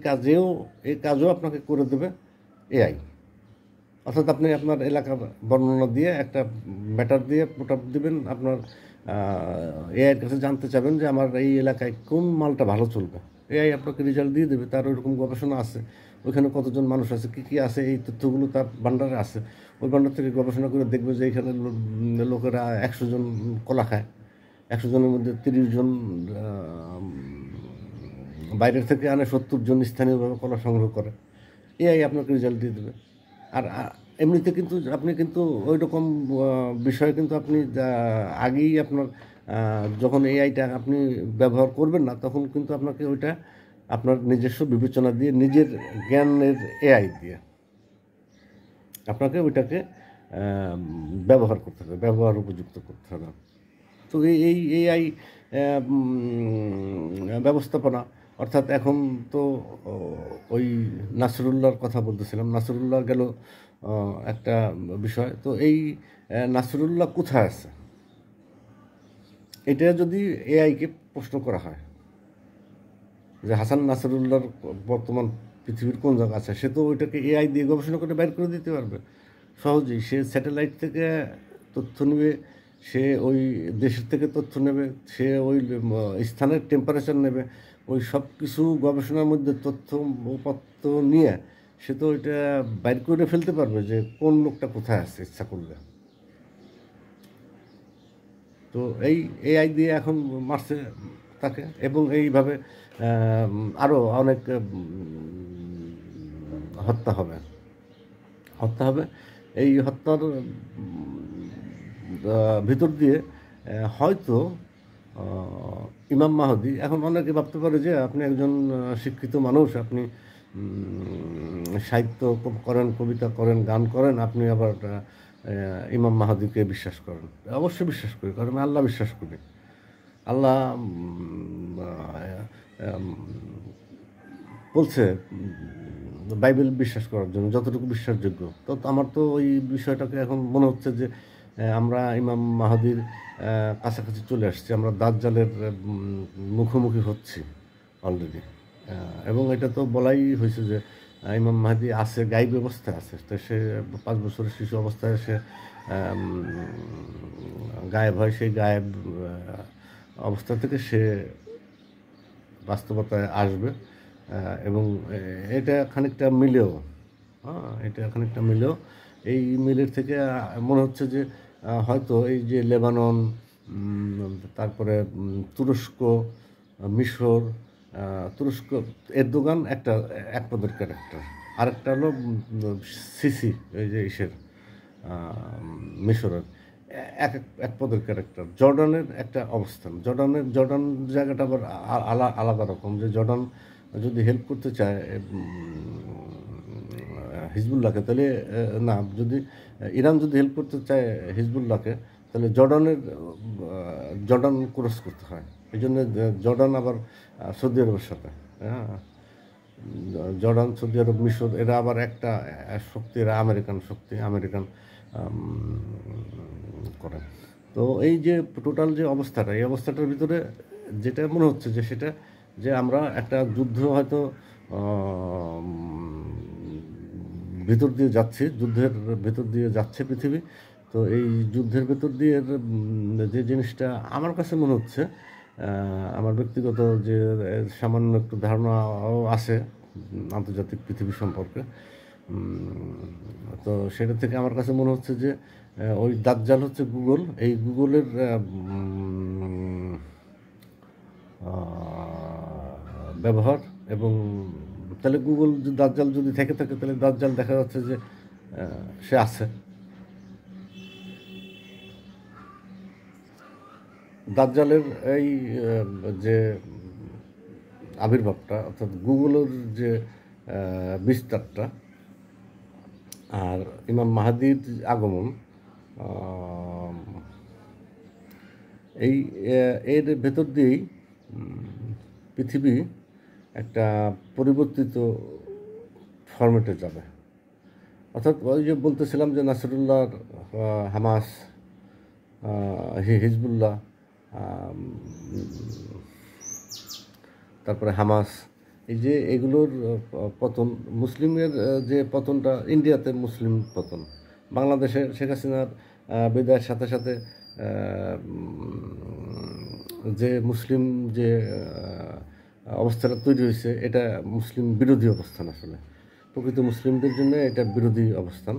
কাজও আপনাকে করে দেবে এআই। অর্থাৎ আপনি আপনার এলাকার বর্ণনা দিয়ে একটা ম্যাটার দিয়ে পুট দিবেন, আপনার এআইয়ের কাছে জানতে চাবেন যে আমার এই এলাকায় কোন মালটা ভালো চলবে, এআই আপনাকে রেজাল্ট দিয়ে দেবে। তার ওইরকম গবেষণা আছে, ওইখানে কতজন মানুষ আছে, কী আছে, এই তথ্যগুলো তার ভান্ডারে আছে। ওই ভান্ডার থেকে গবেষণা করে দেখবে যে এখানে লোকেরা 100 জন কলা খায়, 100 জনের মধ্যে 30 জন বাইরের থেকে আনে, 70 জন স্থানীয়ভাবে কলা সংগ্রহ করে। এআই আপনাকে রেজাল্ট দিয়ে দেবে। আর এমনিতে কিন্তু আপনি কিন্তু ওই রকম বিষয়ে কিন্তু আপনি আগেই আপনার যখন এআইটা আপনি ব্যবহার করবেন না, তখন কিন্তু আপনাকে ওইটা আপনার নিজস্ব বিবেচনা দিয়ে, নিজের জ্ঞানের এআই দিয়ে আপনাকে ওইটাকে ব্যবহার করতে হবে, ব্যবহার উপযুক্ত করতে হবে। তো এই এআই ব্যবস্থাপনা, অর্থাৎ এখন তো ওই নাসরুল্লাহর কথা বলতেছিলাম, নাসরুল্লাহ গেল একটা বিষয়। তো এই নাসরুল্লাহ কোথায় আছে, এটা যদি এআইকে প্রশ্ন করা হয় যে হাসান নাসরুল্লাহর বর্তমান পৃথিবীর কোন জায়গা আছে, সে তো ওইটাকে এআই দিয়ে গবেষণা করে বের করে দিতে পারবে সহজেই। সে স্যাটেলাইট থেকে তথ্য নেবে, সে ওই দেশের থেকে তথ্য নেবে, সে ওই স্থানের টেম্পারেচার নেবে, ওই সব কিছু গবেষণার মধ্যে তথ্য উপাত্ত নিয়ে সে তো ওইটা বাইর করে ফেলতে পারবে যে কোন লোকটা কোথায় আছে ইচ্ছা করলে। তো এই এআই দিয়ে এখন মারছে তাকে, এবং এইভাবে আরও অনেক হত্যা হবে। এই হত্যার ভিতর দিয়ে হয়তো ইমাম মাহদী, এখন অনেকে ভাবতে পারে যে আপনি একজন শিক্ষিত মানুষ, আপনি সাহিত্য করেন, কবিতা করেন, গান করেন, আপনি আবার ইমাম মাহদীকে বিশ্বাস করেন। অবশ্যই বিশ্বাস করি, কারণ আমি আল্লাহ বিশ্বাস করি। আল্লাহ বলছে বাইবেল বিশ্বাস করার জন্য, যতটুকু বিশ্বাসযোগ্য। তো আমার তো ওই বিষয়টাকে এখন মনে হচ্ছে যে আমরা ইমাম মাহদীর কাছাকাছি চলে আসছি, আমরা দাজ্জালের মুখোমুখি হচ্ছি অলরেডি। এবং এটা তো বলাই হয়েছে যে ইমাম মাহদী আছে, গায়েব অবস্থায় আছে। তো সে 5 বছরের শিশু অবস্থায় সে গায়েব হয়, সেই গায়েব অবস্থা থেকে সে বাস্তবতায় আসবে। এবং এটা খানিকটা মিলেও এই মিলের থেকে মনে হচ্ছে যে হয়তো এই যে লেবানন, তারপরে তুরস্ক, মিশর, তুরস্ক, এরদোগান এক পদের ক্যারেক্টার, আরেকটা হলো সিসি, এই যে ইসের মিশরের এক পদের ক্যারেক্টার। জর্ডানের একটা অবস্থান, জর্ডান জায়গাটা আবার আলাদা রকম। যে জর্ডান যদি হেল্প করতে চায় হিজবুল্লাহকে, তাহলে না, যদি ইরান যদি হেল্প করতে চায় হিজবুল্লাহকে, তাহলে জর্ডান ক্রস করতে হয়। এই জন্য জর্ডান আবার সৌদি আরবের সাথে, হ্যাঁ, জর্ডান, সৌদি আরব, মিশর, এরা আবার একটা শক্তি, এরা আমেরিকান শক্তি, আমেরিকান করেন। তো এই যে টোটাল যে অবস্থাটা, এই অবস্থাটার ভিতরে যেটা মনে হচ্ছে যে সেটা যে আমরা একটা যুদ্ধ হয়তো ভিতর দিয়ে যাচ্ছি, যুদ্ধের ভেতর দিয়ে যাচ্ছে পৃথিবী। তো এই যুদ্ধের ভেতর দিয়ে যে জিনিসটা আমার কাছে মনে হচ্ছে, আমার ব্যক্তিগত যে সামান্য একটু ধারণাও আছে আন্তর্জাতিক পৃথিবী সম্পর্কে, তো সেটা থেকে আমার কাছে মনে হচ্ছে যে ওই দাজ্জাল হচ্ছে গুগল। এই গুগলের ব্যবহার, এবং তাহলে গুগল দাজ্জাল যদি থেকে থাকে, তাহলে দাজ্জাল দেখা যাচ্ছে যে সে আছে। দাজ্জালের এই যে আবির্ভাবটা, অর্থাৎ গুগলের যে বিস্তারটা, আর ইমাম মাহদীর আগমন, এর ভেতর দিয়েই পৃথিবী একটা পরিবর্তিত ফরম্যাটে যাবে। অর্থাৎ ওই যে বলতেছিলাম যে নাসরুল্লাহ, হামাস, হিজবুল্লাহ, আম, তারপরে হামাস, এই যে এগুলোর পতন, মুসলিমের যে পতনটা, ইন্ডিয়াতে মুসলিম পতন, বাংলাদেশে শেখ হাসিনার বিদায়ের সাথে সাথে যে মুসলিম যে অবস্থাটা তৈরি হয়েছে, এটা মুসলিম বিরোধী অবস্থান। আসলে প্রকৃত মুসলিমদের জন্য এটা বিরোধী অবস্থান,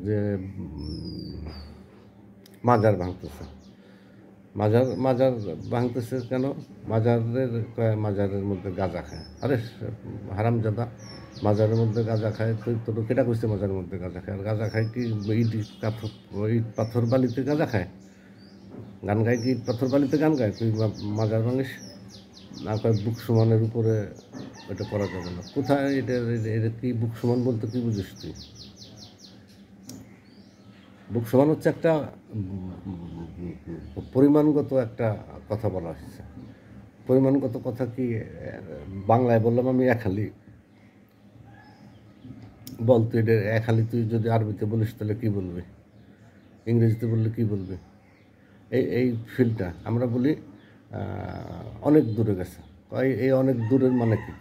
যে মাজার ভাঙতেছে। মাজার ভাঙতেছে কেন? মাজারের মধ্যে গাঁজা খায়। আরে হারামজাদা, মাজারের মধ্যে গাঁজা খায় তো কেটা কইছে মাজারের মধ্যে গাঁজা খায়? আর গাঁজা খায় কি ইট পাথর বালিতে গাঁজা খায়? গান গায় কি ইট পাথর বালিতে গান গায়? তুই মাজার ভাঙিস না? কয় বুক সমানের উপরে এটা করা যাবে না। কোথায় এটা কি বুক সমান বলতে কি বুঝিস তুই? বুক সমান হচ্ছে একটা পরিমাণগত একটা কথা বলা হচ্ছে। পরিমাণগত কথা কি বাংলায় বললাম আমি এক হালি, বল তুই এটা এক হালি, তুই যদি আরবিতে বলিস তাহলে কী বলবি? ইংরেজিতে বললে কী বলবি? এই ফিল্ডটা আমরা বলি অনেক দূরে গেছে। এই অনেক দূরের মানে কি?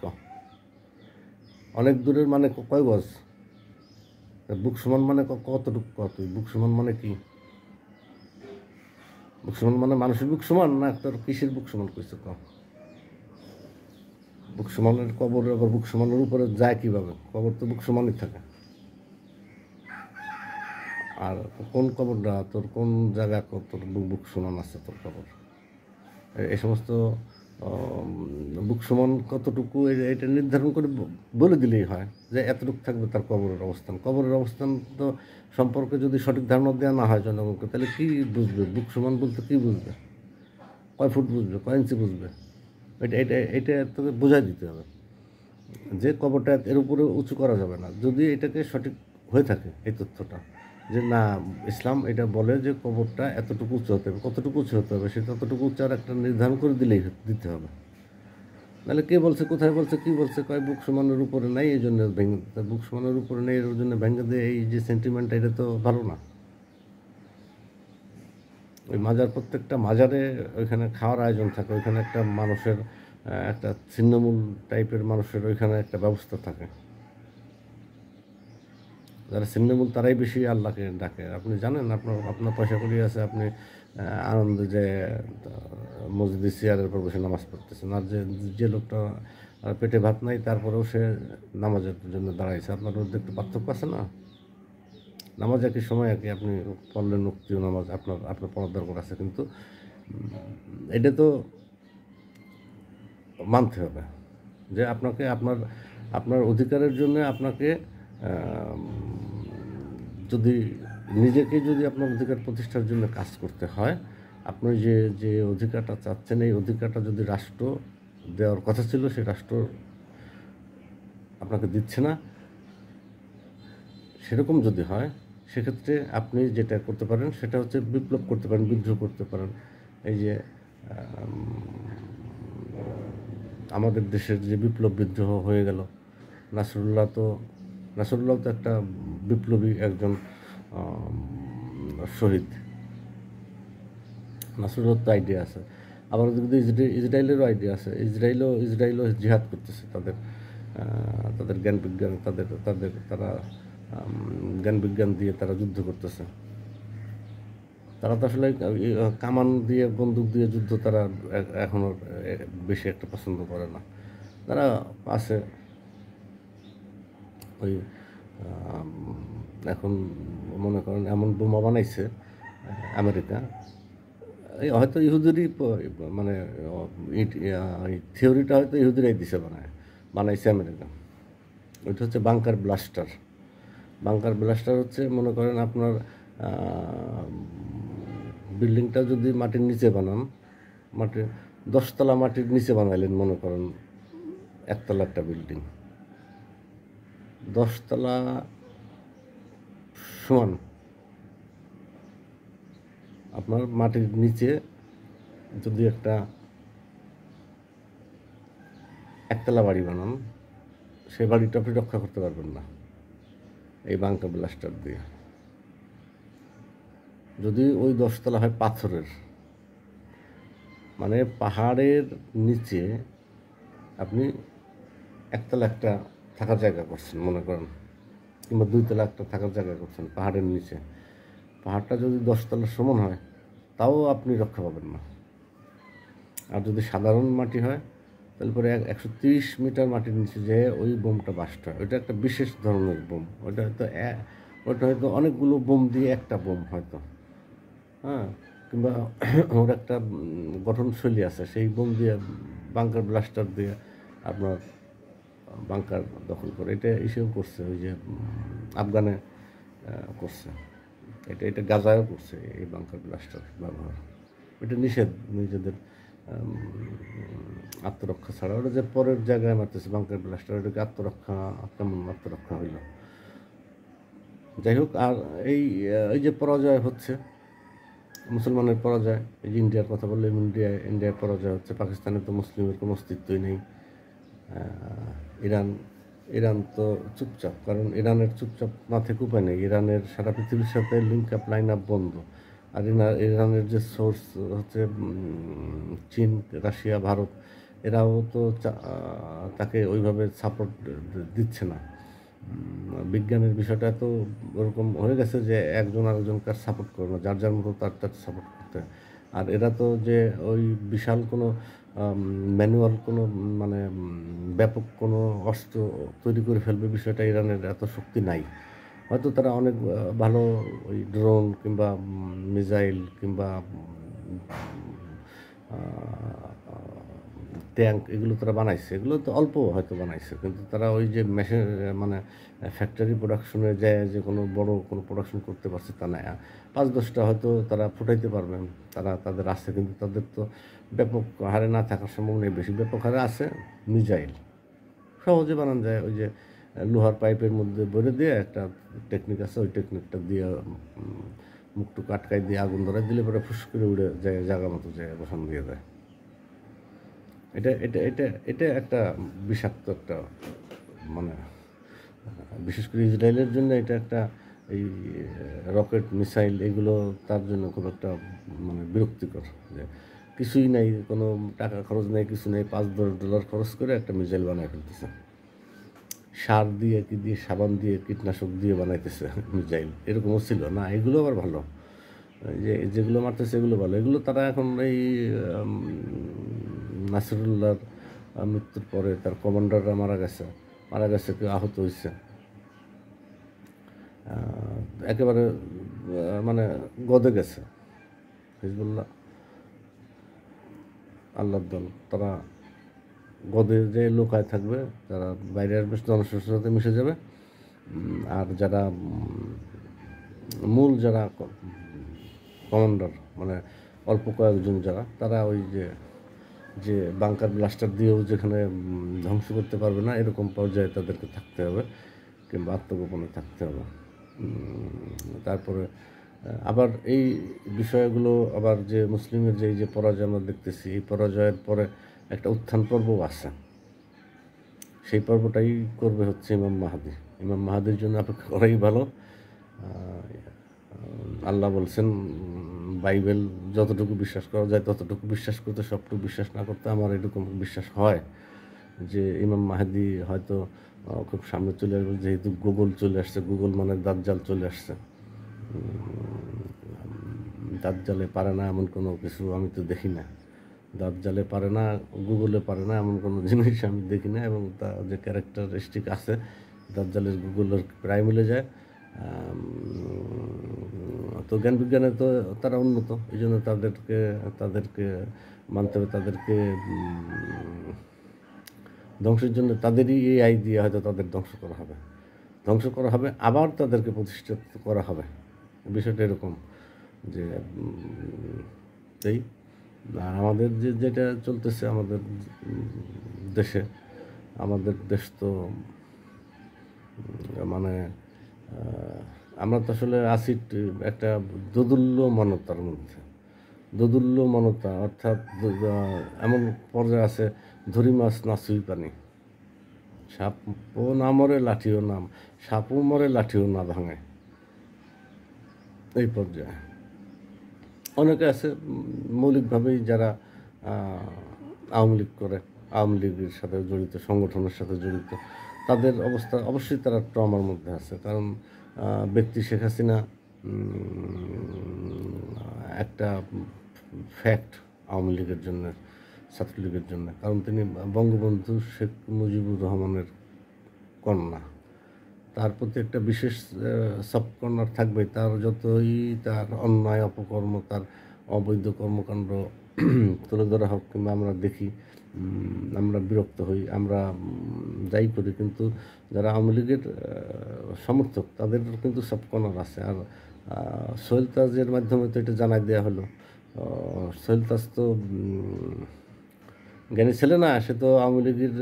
অনেক দূরের মানে কয় গজ? বুক সমান মানে কতটুকু? তুই বুক সমান মানে কি? বুক সমান মানে মানুষের বুক সমান না তোর কিসের বুক সমান কইছে? বুক সমানের কবর আবার বুক সমানের উপরে যায় কীভাবে? কবর তো বুক সমানই থাকে। আর কোন কবরটা তোর, কোন জায়গা তোর বুক সমান আছে তোর কবর? এই সমস্ত বুক সমান কতটুকু এটা নির্ধারণ করে বলে দিলেই হয় যে এতটুকু থাকবে তার কবরের অবস্থান। কবরের অবস্থান তো সম্পর্কে যদি সঠিক ধারণা দেওয়া না হয় জনগণকে, তাহলে কী বুঝবে? বুক সমান বলতে কী বুঝবে? কয় ফুট বুঝবে? কয় ইঞ্চি বুঝবে? এটা তোকে বোঝাই দিতে হবে যে কবরটা এর উপরে উঁচু করা যাবে না। যদি এটাকে সঠিক হয়ে থাকে এই তথ্যটা, যে না ইসলাম এটা বলে যে কবরটা এতটুকু উঁচু হতে হবে, কতটুকু উঁচু হতে হবে, সেটা ততটুকু উঁচার একটা নির্ধারণ করে দিতে হবে। নাহলে কে বলছে, কোথায় বলছে, কী বলছে? কয় বুক সমানের উপরে নাই, এই জন্য ভেঙে, বুক সমানের উপরে নেই এর জন্য ভেঙে দিয়ে এই যে সেন্টিমেন্টটা, এটা তো ভালো না। ওই মাজার, প্রত্যেকটা মাজারে ওইখানে খাওয়ার আয়োজন থাকে, ওইখানে একটা মানুষের একটা ছিন্নমূল টাইপের মানুষের ওইখানে একটা ব্যবস্থা থাকে। যারা ছিন্নমূল তারাই বেশি আল্লাহকে ডাকে। আপনি জানেন, আপনার পয়সা করি আছে, আপনি আনন্দে যে মসজিদে চেয়ারের পর বসে নামাজ পড়তেছেন, আর যে লোকটা পেটে ভাত নাই তারপরেও সে নামাজের জন্য দাঁড়াইছে, আপনার মধ্যে একটু পার্থক্য আছে না? নামাজ একই সময় আর কি, আপনি পড়লেন মুক্তিও নামাজ, আপনার পড়ার দরকার আছে, কিন্তু এটা তো মানতে হবে যে আপনাকে আপনার অধিকারের জন্য আপনাকে যদি যদি আপনার অধিকার প্রতিষ্ঠার জন্য কাজ করতে হয়, আপনি যে অধিকারটা চাচ্ছেন, এই অধিকারটা যদি রাষ্ট্র দেওয়ার কথা ছিল, সেই রাষ্ট্র আপনাকে দিচ্ছে না, সেরকম যদি হয়, সেক্ষেত্রে আপনি যেটা করতে পারেন সেটা হচ্ছে বিপ্লব করতে পারেন, বিদ্রোহ করতে পারেন। এই যে আমাদের দেশের যে বিপ্লব বিদ্রোহ হয়ে গেল, নাসরুল্লাহ তো একটা বিপ্লবী একজন শহীদ। নাসরুল্লাহ তো আইডিয়া আছে, আবার যদি ইসরায়েলেরও আইডিয়া আছে। ইসরায়েলও জিহাদ করতেছে, তাদের জ্ঞান বিজ্ঞান, তারা জ্ঞান বিজ্ঞান দিয়ে তারা যুদ্ধ করতেছে। তারা তো আসলে কামান দিয়ে, বন্দুক দিয়ে যুদ্ধ তারা এখনও বেশি একটা পছন্দ করে না। তারা আছে ওই এখন মনে করেন এমন বোমা বানাইছে আমেরিকা, এই হয়তো ইহুদেরই মানে থিওরিটা হয়তো ইহুদিরাই দিছে, বানাইছে আমেরিকা। ওইটা হচ্ছে বাংকার ব্লাস্টার হচ্ছে, মনে করেন আপনার বিল্ডিংটা যদি মাটির নিচে বানান, 10 তলা মাটির নিচে বানাইলেন, মনে করেন একতলা একটা বিল্ডিং, 10 তলা সমান আপনার মাটির নিচে যদি একতলা বাড়ি বানান, সেই বাড়িটা আপনি রক্ষা করতে পারবেন না এই বাংকার ব্লাস্টার দিয়ে। যদি ওই 10 তলা হয় পাথরের, মানে পাহাড়ের নিচে আপনি একতলা একটা থাকার জায়গা করছেন মনে করেন, কিংবা 2 তলা একটা থাকার জায়গা করছেন পাহাড়ের নিচে। পাহাড়টা যদি 10 তলার সমান হয় তাও আপনি রক্ষা পাবেন না। আর যদি সাধারণ মাটি হয় তাহলে পরে 130 মিটার মাটির নিচে যেয়ে ওই বোমটা বাস্ট হয়। ওইটা একটা বিশেষ ধরনের বোম। ওইটা হয়তো অনেকগুলো বোম দিয়ে একটা বোম হয়তো, হ্যাঁ, কিংবা ওর একটা গঠনশৈলী আছে, সেই বোম দিয়ে বাংকার ব্লাস্টার দিয়ে আপনার বাংকার দখল করে। এটা এসেও করছে, ওই যে আফগানে করছে, এটা গাজায়ও করছে এই বাংকার ব্লাস্টার ব্যবহার। এটা নিষেধ নিজেদের আত্মরক্ষা ছাড়া। ওটা যে পরের জায়গায় মারতেছে বাংকার ব্লাস্টার, ওটাকে আত্মরক্ষা, কেমন আত্মরক্ষা হইল। যাই হোক, আর এই যে পরাজয় হচ্ছে, মুসলমানের পরাজয়, এই যে ইন্ডিয়ার কথা বললে ইন্ডিয়ার পরাজয় হচ্ছে, পাকিস্তানে তো মুসলিমের কোনো অস্তিত্বই নেই। ইরান তো চুপচাপ, কারণ ইরানের চুপচাপ না থেকে উপায় নেই। ইরানের সারা পৃথিবীর সাথে লিঙ্ক আপ, লাইন আপ বন্ধ। আর ইরানের যে সোর্স হচ্ছে চীন, রাশিয়া, ভারত, এরাও তো তাকে ওইভাবে সাপোর্ট দিচ্ছে না। বিজ্ঞানের বিষয়টা তো ওরকম হয়ে গেছে যে একজন আরেকজনকে সাপোর্ট করে না, যার যার মতো তার সাপোর্ট করতে। আর এরা তো যে ওই বিশাল কোনো ম্যানুয়াল কোনো মানে ব্যাপক কোনো অস্ত্র তৈরি করে ফেলবে, বিষয়টা ইরানের এত শক্তি নাই। হয়তো তারা অনেক ভালো ওই ড্রোন কিংবা মিসাইল কিংবা ট্যাঙ্ক এগুলো তারা বানাইছে, এগুলো তো অল্প হয়তো বানাইছে, কিন্তু তারা ওই যে মেশিন মানে ফ্যাক্টরি প্রোডাকশনে যায় যে কোনো বড় কোনো প্রোডাকশন করতে পারছে তা না। 5-10টা হয়তো তারা ফুটাইতে পারবেন, তাদের আছে, কিন্তু তাদের তো ব্যাপক হারে না থাকার সম্ভব নেই। বেশি ব্যাপক হারে আছে মিসাইল, সহজে বানানো যায়। ওই যে লোহার পাইপের মধ্যে ভরে দিয়ে একটা টেকনিক আছে, ওই টেকনিকটা দিয়ে মুখটু কাটকাই দিয়ে আগুন ধরাই দিলে পরে ফুস করে উড়ে যায়, জায়গা মতো যায় বসান দিয়ে দেয়। এটা এটা এটা এটা একটা বিষাক্ত একটা মানে, বিশেষ করে ইসরায়েলের জন্য এটা একটা এই রকেট মিসাইল এগুলো তার জন্য খুব একটা মানে বিরক্তিকর। যে কিছুই নাই, কোনো টাকা খরচ নেই, কিছু নেই, $5-10 খরচ করে একটা মিসাইল বানায় ফেলতেছে। সার দিয়ে, কি দিয়ে, সাবান দিয়ে, কীটনাশক দিয়ে বানাইতেছে মিসাইল। এরকমও ছিল না। এগুলো আবার ভালো, যেগুলো মারতেছে এগুলো ভালো। এগুলো তারা এখন এই নাসিরুল্লাহর মৃত্যুর পরে তার কমান্ডাররা মারা গেছে, কেউ আহত হয়েছে, একেবারে মানে গদে গেছে। হিজবুল্লাহ, আল্লাহর দল, তারা গদে যে লোকায় থাকবে, যারা বাইরে আসবে জনসংখ্যার সাথে মিশে যাবে। আর যারা মূল যারা কমান্ডার মানে অল্প কয়েকজন যারা, তারা ওই যে বাংকার ব্লাস্টার দিয়েও যেখানে ধ্বংস করতে পারবে না, এরকম পর্যায়ে তাদেরকে থাকতে হবে কিংবা আত্মগোপনে থাকতে হবে। তারপরে আবার এই বিষয়গুলো আবার যে মুসলিমের যে পরাজয় আমরা দেখতেছি, এই পরাজয়ের পরে একটা উত্থান পর্বও আছে। সেই পর্বটাই করবে হচ্ছে ইমাম মাহাদি। ইমাম মাহাদির জন্য অপেক্ষা করাই ভালো। আল্লাহ বলছেন, বাইবেল যতটুকু বিশ্বাস করা যায় ততটুকু বিশ্বাস করতে, সবটুকু বিশ্বাস না করতে। আমার এরকম বিশ্বাস হয় যে ইমাম মাহাদি হয়তো খুব সামনে চলে আসবে, যেহেতু গুগল চলে আসছে, গুগল মানে দাজ্জাল চলে আসছে। দাজ্জালে পারে না এমন কোনো কিছু আমি তো দেখি না। দাজ্জালে পারে না, গুগলে পারে না এমন কোনো জিনিস আমি দেখি না। এবং তার যে ক্যারেক্টারিস্টিক আছে দাজ্জালের গুগলের প্রায় মিলে যায়। তো জ্ঞান বিজ্ঞানে তো তারা উন্নত, এই জন্য তাদেরকে মানতে হবে। তাদেরকে ধ্বংসের জন্য তাদেরই AI দিয়ে হয়তো তাদের ধ্বংস করা হবে, আবার তাদেরকে প্রতিষ্ঠিত করা হবে। বিষয়টা এরকম যে এই আর আমাদের যেটা চলতেছে আমাদের দেশে, আমাদের দেশ তো মানে আমরা তো আসলে আছি একটা দোদুল্যমানতার মধ্যে। দোদুল্যমানতা অর্থাৎ এমন পর্যায়ে আছে, ধরি মাছ না ছুঁই পানি, সাপও না মরে লাঠিও না, সাপও মরে লাঠিও না ভাঙে, এই পর্যায়ে অনেকে আছে মৌলিকভাবেই যারা আওয়ামী লীগ করে, আওয়ামী লীগের সাথে জড়িত, সংগঠনের সাথে জড়িত, তাদের অবস্থা অবশ্যই তারা ট্রমার মধ্যে আছে। কারণ ব্যক্তি শেখ হাসিনা একটা ফ্যাক্ট আওয়ামী লীগের জন্য, ছাত্রলীগের জন্য, কারণ তিনি বঙ্গবন্ধু শেখ মুজিবুর রহমানের কন্যা। তার প্রতি একটা বিশেষ সফট কর্নার থাকবে। তার যতই তার অন্যায় অপকর্ম, তার অবৈধ কর্মকাণ্ড তুলে ধরা হোক কিংবা আমরা দেখি, আমরা বিরক্ত হই, আমরা যাই করি, কিন্তু যারা আওয়ামী লীগের সমর্থক তাদের কিন্তু সফট কর্নার আছে। আর সোহেল তাজের মাধ্যমে তো এটা জানাই দেওয়া হলো। সোহেল তাজ তো জ্ঞানী ছেলে না, সে তো আওয়ামী লীগের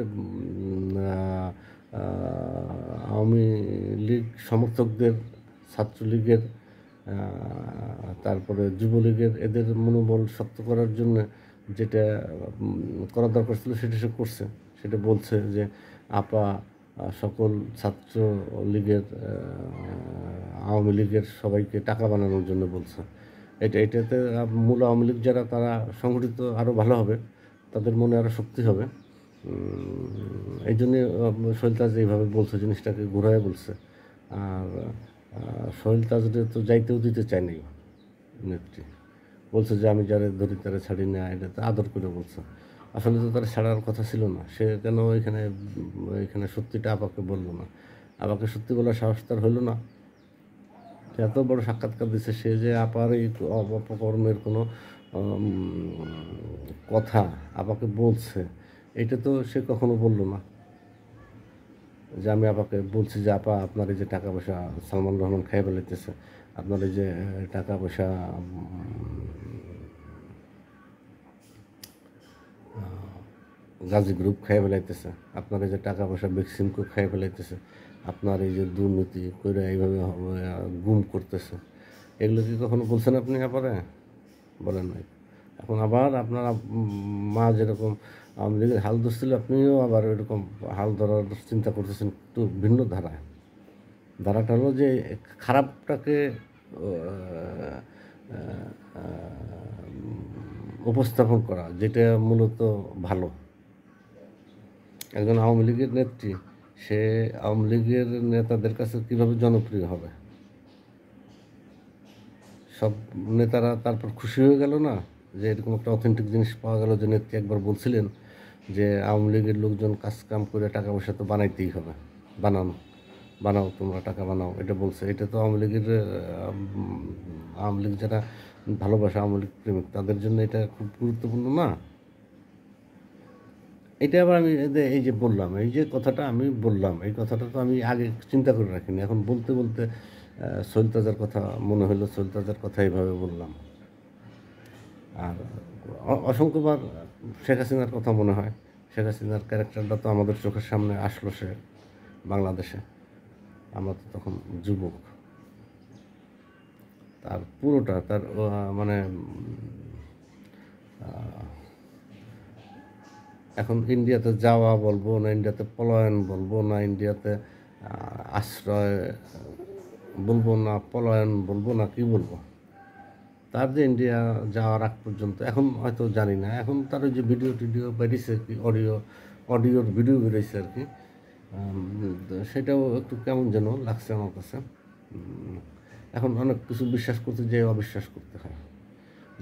আওয়ামী লীগ সমর্থকদের, ছাত্রলীগের, তারপরে যুবলীগের, এদের মনোবল শক্ত করার জন্য যেটা করা দরকার ছিল সেটা সে করছে। সেটা বলছে যে আপা সকল ছাত্র লীগের, আওয়ামী লীগের সবাইকে টাকা বানানোর জন্য বলছে। এটাতে মূল আওয়ামী লীগ যারা, তারা সংগঠিত আরও ভালো হবে, তাদের মনে আরও শক্তি হবে। এই জন্যে সোহেল তাজ এইভাবে বলছে, জিনিসটাকে ঘুরায় বলছে। আর সোহেল তাজরে তো যাইতেও দিতে চায় নাই নেত্রী, বলছে যে আমি যারা ধরি তারা ছাড়ি না, এটা তো আদর করে বলছে। আসলে তো তারা ছাড়ার কথা ছিল না। সে কেন এখানে সত্যিটা আপাকে বললো না? আপাকে সত্যি বলার সাহস তার হলো না। এত বড় সাক্ষাৎকার দিচ্ছে সে, যে আপার এই অপকর্মের কোনো কথা আপাকে বলছে, এটা তো সে কখনো বললো না। যে আমি আপাকে বলছি যে আপা আপনার এই যে টাকা পয়সা সালমান রহমান খাই ফেলাইতেছে, আপনার এই যে টাকা পয়সা গাজী গ্রুপ খাই ফেলাইতেছে, আপনার এই যে টাকা পয়সা বেক্সিমকো খাই ফেলাইতেছে, আপনার এই যে দুর্নীতি করে এইভাবে গুম করতেছে, এগুলো কি কখনো বলছেন আপনি আপারে? বলেন নাই। এখন আবার আপনার মা যেরকম আওয়ামী লীগের হাল ধরছিল, আপনিও আবার এরকম হাল ধরার চিন্তা করতেছেন, একটু ভিন্ন ধারায়। ধারাটা হলো যে খারাপটাকে উপস্থাপন করা, যেটা মূলত ভালো। একজন আওয়ামী লীগের নেত্রী, সে আওয়ামী লীগের নেতাদের কাছে কীভাবে জনপ্রিয় হবে? সব নেতারা তারপর খুশি হয়ে গেল না যে এরকম একটা অথেন্টিক জিনিস পাওয়া গেল, যে নেত্রী একবার বলছিলেন যে আওয়ামী লীগের লোকজন কাজ কাম করে টাকা পয়সা তো বানাইতেই হবে, বানাও তোমরা টাকা বানাও, এটা বলছে। এটা তো আওয়ামী লীগের, আওয়ামী লীগ যারা ভালোবাসে, আওয়ামী লীগ প্রেমিক, তাদের জন্য এটা খুব গুরুত্বপূর্ণ না? এটা আবার আমি এই যে বললাম, এই যে কথাটা আমি বললাম, এই কথাটা তো আমি আগে চিন্তা করে রাখিনি। এখন বলতে বলতে সোহেল তাজের কথা মনে হলো, সোহেল তাজের কথা এইভাবে বললাম। আর অসংখ্যবার শেখ হাসিনার কথা মনে হয়। শেখ হাসিনার ক্যারেক্টারটা তো আমাদের চোখের সামনে আসলো, সে বাংলাদেশে, আমরা তো তখন যুবক। তার পুরোটা, তার মানে এখন ইন্ডিয়াতে যাওয়া বলবো না, ইন্ডিয়াতে পলায়ন বলবো না, ইন্ডিয়াতে আশ্রয় বলবো না, পলায়ন বলবো না, কি বলবো? তার যে ইন্ডিয়া যাওয়ার আগ পর্যন্ত, এখন হয়তো জানি না, এখন তার ওই যে ভিডিও বেরিয়েছে, কি অডিওর ভিডিও বেরিয়েছে আর কি, সেটাও একটু কেমন যেন লাগছে আমার কাছে। এখন অনেক কিছু বিশ্বাস করতে যেয়ে অবিশ্বাস করতে হয়।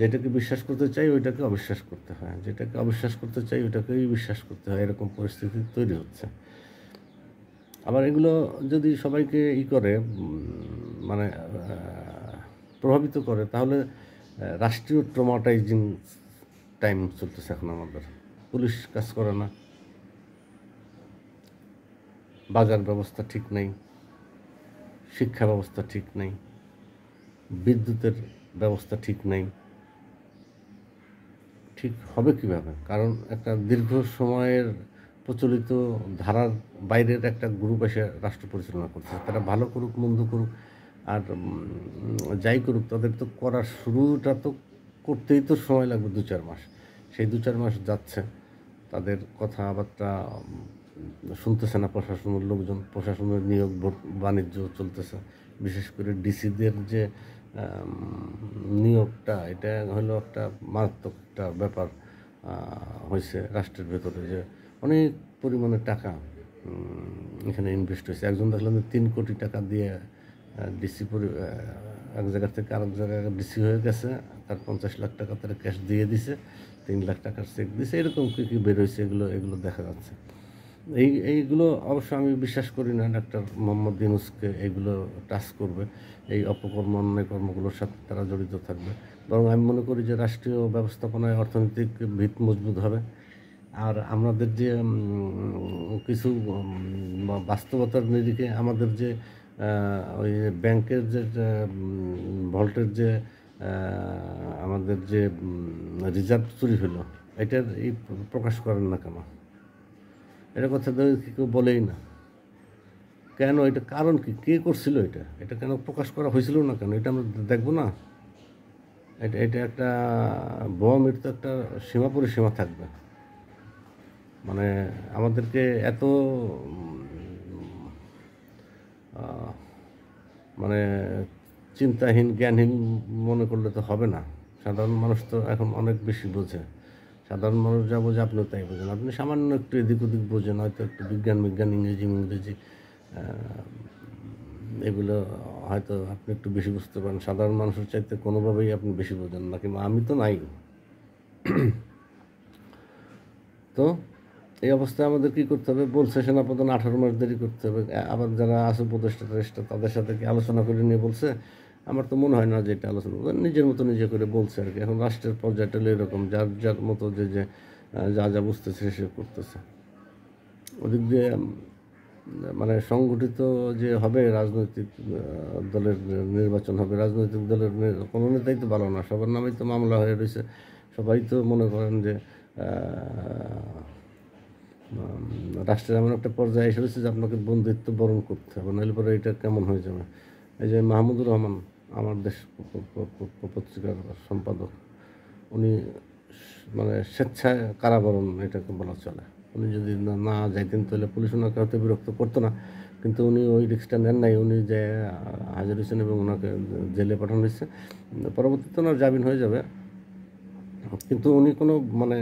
যেটাকে বিশ্বাস করতে চাই ওইটাকে অবিশ্বাস করতে হয়, যেটাকে অবিশ্বাস করতে চাই ওইটাকেই বিশ্বাস করতে হয়, এরকম পরিস্থিতি তৈরি হচ্ছে। আবার এগুলো যদি সবাইকে করে, মানে প্রভাবিত করে, তাহলে রাষ্ট্রীয় ট্রমাটাইজিং টাইম চলতেছে এখন আমাদের। পুলিশ কাজ করে না, বাজার ব্যবস্থা ঠিক নেই, শিক্ষা ব্যবস্থা ঠিক নেই, বিদ্যুতের ব্যবস্থা ঠিক নেই। ঠিক হবে কীভাবে? কারণ একটা দীর্ঘ সময়ের প্রচলিত ধারার বাইরের একটা গ্রুপ এসে রাষ্ট্র পরিচালনা করছে। তারা ভালো করুক মন্দ করুক আর যাই করুক, তাদের তো করার শুরুটা তো করতেই তো সময় লাগবে 2-4 মাস। সেই 2-4 মাস যাচ্ছে, তাদের কথাবার্তা শুনতেছে না প্রশাসনের লোকজন। প্রশাসনের নিয়োগ বাণিজ্য চলতেছে, বিশেষ করে ডিসিদের যে নিয়োগটা, এটা হলো একটা মারাত্মক একটা ব্যাপার। হয়েছে রাষ্ট্রের ভেতরে, যে অনেক পরিমাণে টাকা এখানে ইনভেস্ট হয়েছে। একজন দেখলাম যে 3 কোটি টাকা দিয়ে ডিসি এক জায়গা থেকে আরেক জায়গায় ডিসি হয়ে গেছে, তার 50 লাখ টাকা তারা ক্যাশ দিয়ে দিছে, 3 লাখ টাকার চেক দিছে, এরকম কী কী বেরোয়েছে এগুলো দেখা যাচ্ছে। এইগুলো অবশ্য আমি বিশ্বাস করি না ডাক্তার মোহাম্মদ ইউনূসকে এইগুলো টাচ করবে, এই অপকর্ম অন্যায় কর্মগুলোর সাথে তারা জড়িত থাকবে। বরং আমি মনে করি যে রাষ্ট্রীয় ব্যবস্থাপনায় অর্থনৈতিক ভিত মজবুত হবে। আর আমাদের যে কিছু বাস্তবতার নিরিখে আমাদের যে ওই ব্যাংকের যে ভল্টের যে আমাদের যে রিজার্ভ চুরি হলো, এটার এই প্রকাশ করেন না কেন? এটা কথা তো কেউ বলেই না কেন, এটা কারণ কি, কে করছিল এটা কেন প্রকাশ করা হয়েছিল না কেন, এটা আমরা দেখবো না? এটা একটা বোমামের তো একটা সীমা পরিসীমা থাকবে। মানে আমাদেরকে এত মানে চিন্তাহীন জ্ঞানহীন মনে করলে তো হবে না। সাধারণ মানুষ তো এখন অনেক বেশি বোঝে। সাধারণ মানুষ যা বোঝে আপনিও তাই বোঝেন। আপনি সামান্য একটু এদিক ওদিক বোঝেন, হয়তো একটু বিজ্ঞান ইংরেজি এগুলো হয়তো আপনি একটু বেশি বুঝতে পারেন। সাধারণ মানুষের চাইতে কোনোভাবেই আপনি বেশি বোঝেন না, কিংবা আমি তো নাই। তো এই অবস্থায় আমাদের কী করতে হবে? বলছে সেনাপ্রধান 18 মাস দেরি করতে হবে। আবার যারা আছে উপদেষ্টা তাদের সাথে কি আলোচনা করে নিয়ে বলছে? আমার তো মনে হয় না যে এটা আলোচনা নিজের মতো নিজে করে বলছে আর কি। এখন রাষ্ট্রের পর্যায়টা হলো এরকম, যার মতো যে যা বুঝতেছে সে করতেছে। ওদিক দিয়ে মানে সংগঠিত যে হবে রাজনৈতিক দলের নির্বাচন হবে, রাজনৈতিক দলের কোনো নেতাই তো ভালো না, সবার নামেই তো মামলা হয়ে রয়েছে। সবাই তো মনে করেন যে রাষ্ট্রের এমন একটা পর্যায়ে এসে রয়েছে যে আপনাকে বন্ধুত্ব বরণ করতে হবে, নাহলে পরে এটা কেমন হয়ে যাবে। এই যে মাহমুদুর রহমান, আমার দেশ পত্রিকার সম্পাদক, উনি মানে স্বেচ্ছায় কারাবরণ এটাকে বলা চলে। উনি যদি না যাইতেন তাহলে পুলিশ ওনাকে হয়তো বিরক্ত করতো না, কিন্তু উনি ওই রিস্কটা নেন নাই। উনি যে হাজির হয়েছেন এবং ওনাকে জেলে পাঠানো হয়েছে। পরবর্তীতে ওনার জামিন হয়ে যাবে, কিন্তু উনি কোনো মানে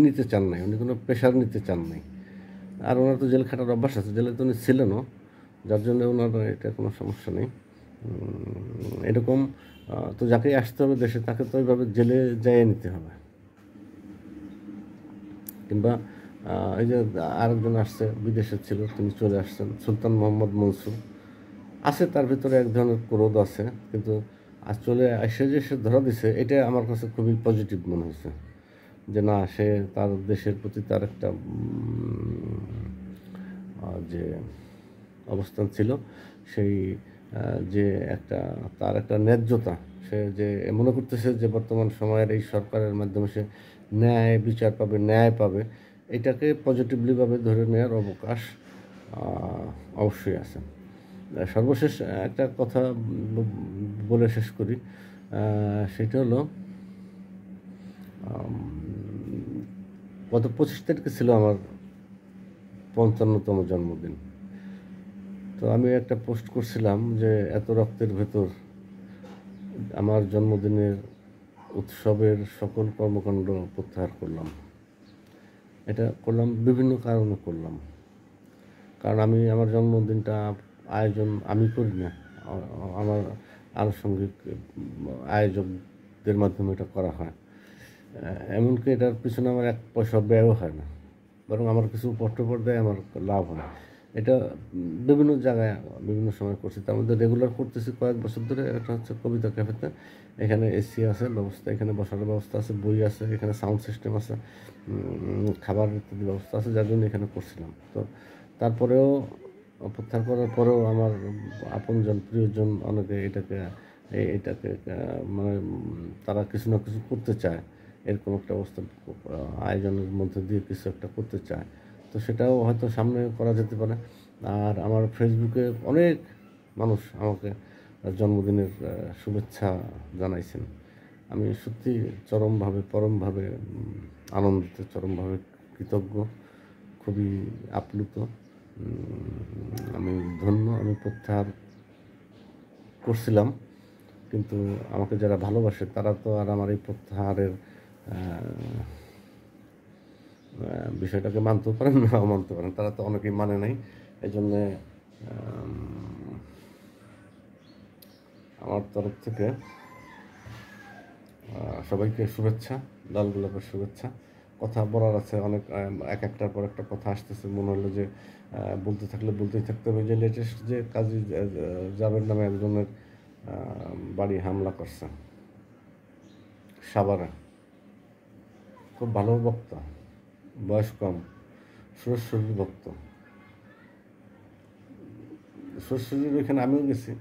নিতে চান নাই, উনি কোনো প্রেশার নিতে চান নাই। আর ওনার তো জেল খাটার অভ্যাস আছে, জেলে তো উনি ছিলেনও, যার জন্য ওনার এটা কোনো সমস্যা নেই। এরকম তো যাকেই আসতে হবে দেশে, তাকে তো ওইভাবে জেলে যাইয়ে নিতে হবে। কিংবা এই যে আরেকজন আসছে, বিদেশে ছিল, তিনি চলে আসছেন, সুলতান মোহাম্মদ মনসুর আছে, তার ভিতরে এক ধরনের ক্রোধ আছে, কিন্তু আর চলে এসে যে সে ধরা দিছে, এটা আমার কাছে খুবই পজিটিভ মনে হয়েছে। যে না, সে তার দেশের প্রতি তার একটা যে অবস্থান ছিল, সেই যে তার একটা ন্যায্যতা, সে যে মনে করতেছে যে বর্তমান সময়ের এই সরকারের মাধ্যমে সে বিচার পাবে, ন্যায় পাবে, এটাকে পজিটিভলিভাবে ধরে নেওয়ার অবকাশ অবশ্যই আছে। সর্বশেষ একটা কথা বলে শেষ করি, সেটা হলো গত 25 তারিখে ছিল আমার 55তম জন্মদিন। তো আমি একটা পোস্ট করছিলাম যে এত রক্তের ভেতর আমার জন্মদিনের উৎসবের সকল কর্মকাণ্ড প্রত্যাহার করলাম। এটা করলাম বিভিন্ন কারণে করলাম, কারণ আমি আমার জন্মদিনটা আয়োজন আমি করি না, আমার আনুষঙ্গিক আয়োজকদের মাধ্যমে এটা করা হয়। এমনকি এটার পিছনে আমার 1 পয়সা ব্যয়ও হয় না, বরং আমার কিছু উপহার দেয়, আমার লাভ হয়। এটা বিভিন্ন জায়গায় বিভিন্ন সময় করছি, তার মধ্যে রেগুলার করতেছি কয়েক বছর ধরে। এটা হচ্ছে কবিতা ক্যাফেতে, এখানে এসি আছে ব্যবস্থা, এখানে বসার ব্যবস্থা আছে, বই আছে, এখানে সাউন্ড সিস্টেম আছে, খাবার ইত্যাদি ব্যবস্থা আছে, যার জন্য এখানে করছিলাম। তো তারপরেও প্রত্যাহার করার পরেও আমার আপনজন প্রিয়জন অনেকে এটাকে মানে তারা কিছু না কিছু করতে চায়, এরকম একটা অবস্থা আয়োজনের মধ্যে দিয়ে কিছু একটা করতে চায়। তো সেটাও হয়তো সামনে করা যেতে পারে। আর আমার ফেসবুকে অনেক মানুষ আমাকে জন্মদিনের শুভেচ্ছা জানাইছেন। আমি সত্যি পরমভাবে আনন্দিত, চরমভাবে কৃতজ্ঞ, খুবই আপ্লুত। আমি ধন্য। আমি প্রত্যাহার করছিলাম, কিন্তু আমাকে যারা ভালোবাসে তারা তো আর আমার এই প্রত্যাহারের বিষয়টাকে মানতেও পারেন, নাও মানতে পারেন, তারা তো অনেকেই মানে নাই। এই জন্যে আমার তরফ থেকে সবাইকে শুভেচ্ছা, লাল গোলাপের শুভেচ্ছা। কথা বলার আছে অনেক, একটার পর একটা কথা আসতেছে, মনে হলো যে বলতে থাকলে বলতেই থাকতে হবে। যে লেটেস্ট যে কাজী জাবের নামে একজনের বাড়ি হামলা করছে সাভারে, খুব ভালো বক্তা, বয়স কম, সুরেশ্বরীর ভক্ত। সুরেশ্বরীর ওইখানে আমিও গেছি,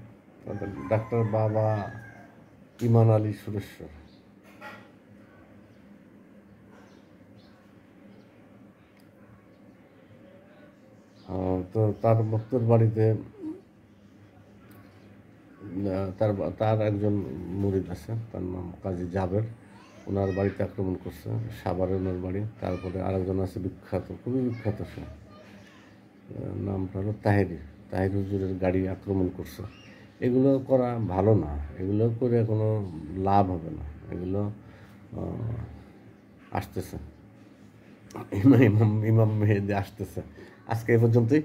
ডাক্তার বাবা ইমান আলী সুরেশ্বর। তো তার ভক্তর বাড়িতে তার তার একজন মুরিদ আছে, তার নাম কাজী জাবের, ওনার বাড়িতে আক্রমণ করছে, সাভারে ওনার বাড়ি। তারপরে আরেকজন আছে বিখ্যাত, খুবই বিখ্যাত, সে নামটা হলো তাহেরি, তাহের হুজুরের গাড়ি আক্রমণ করছে। এগুলো করা ভালো না, এগুলো করে কোনো লাভ হবে না। এগুলো আসতেছে, ইমাম ইমাম মেহেদি আসতেছে। আজকে এই পর্যন্তই।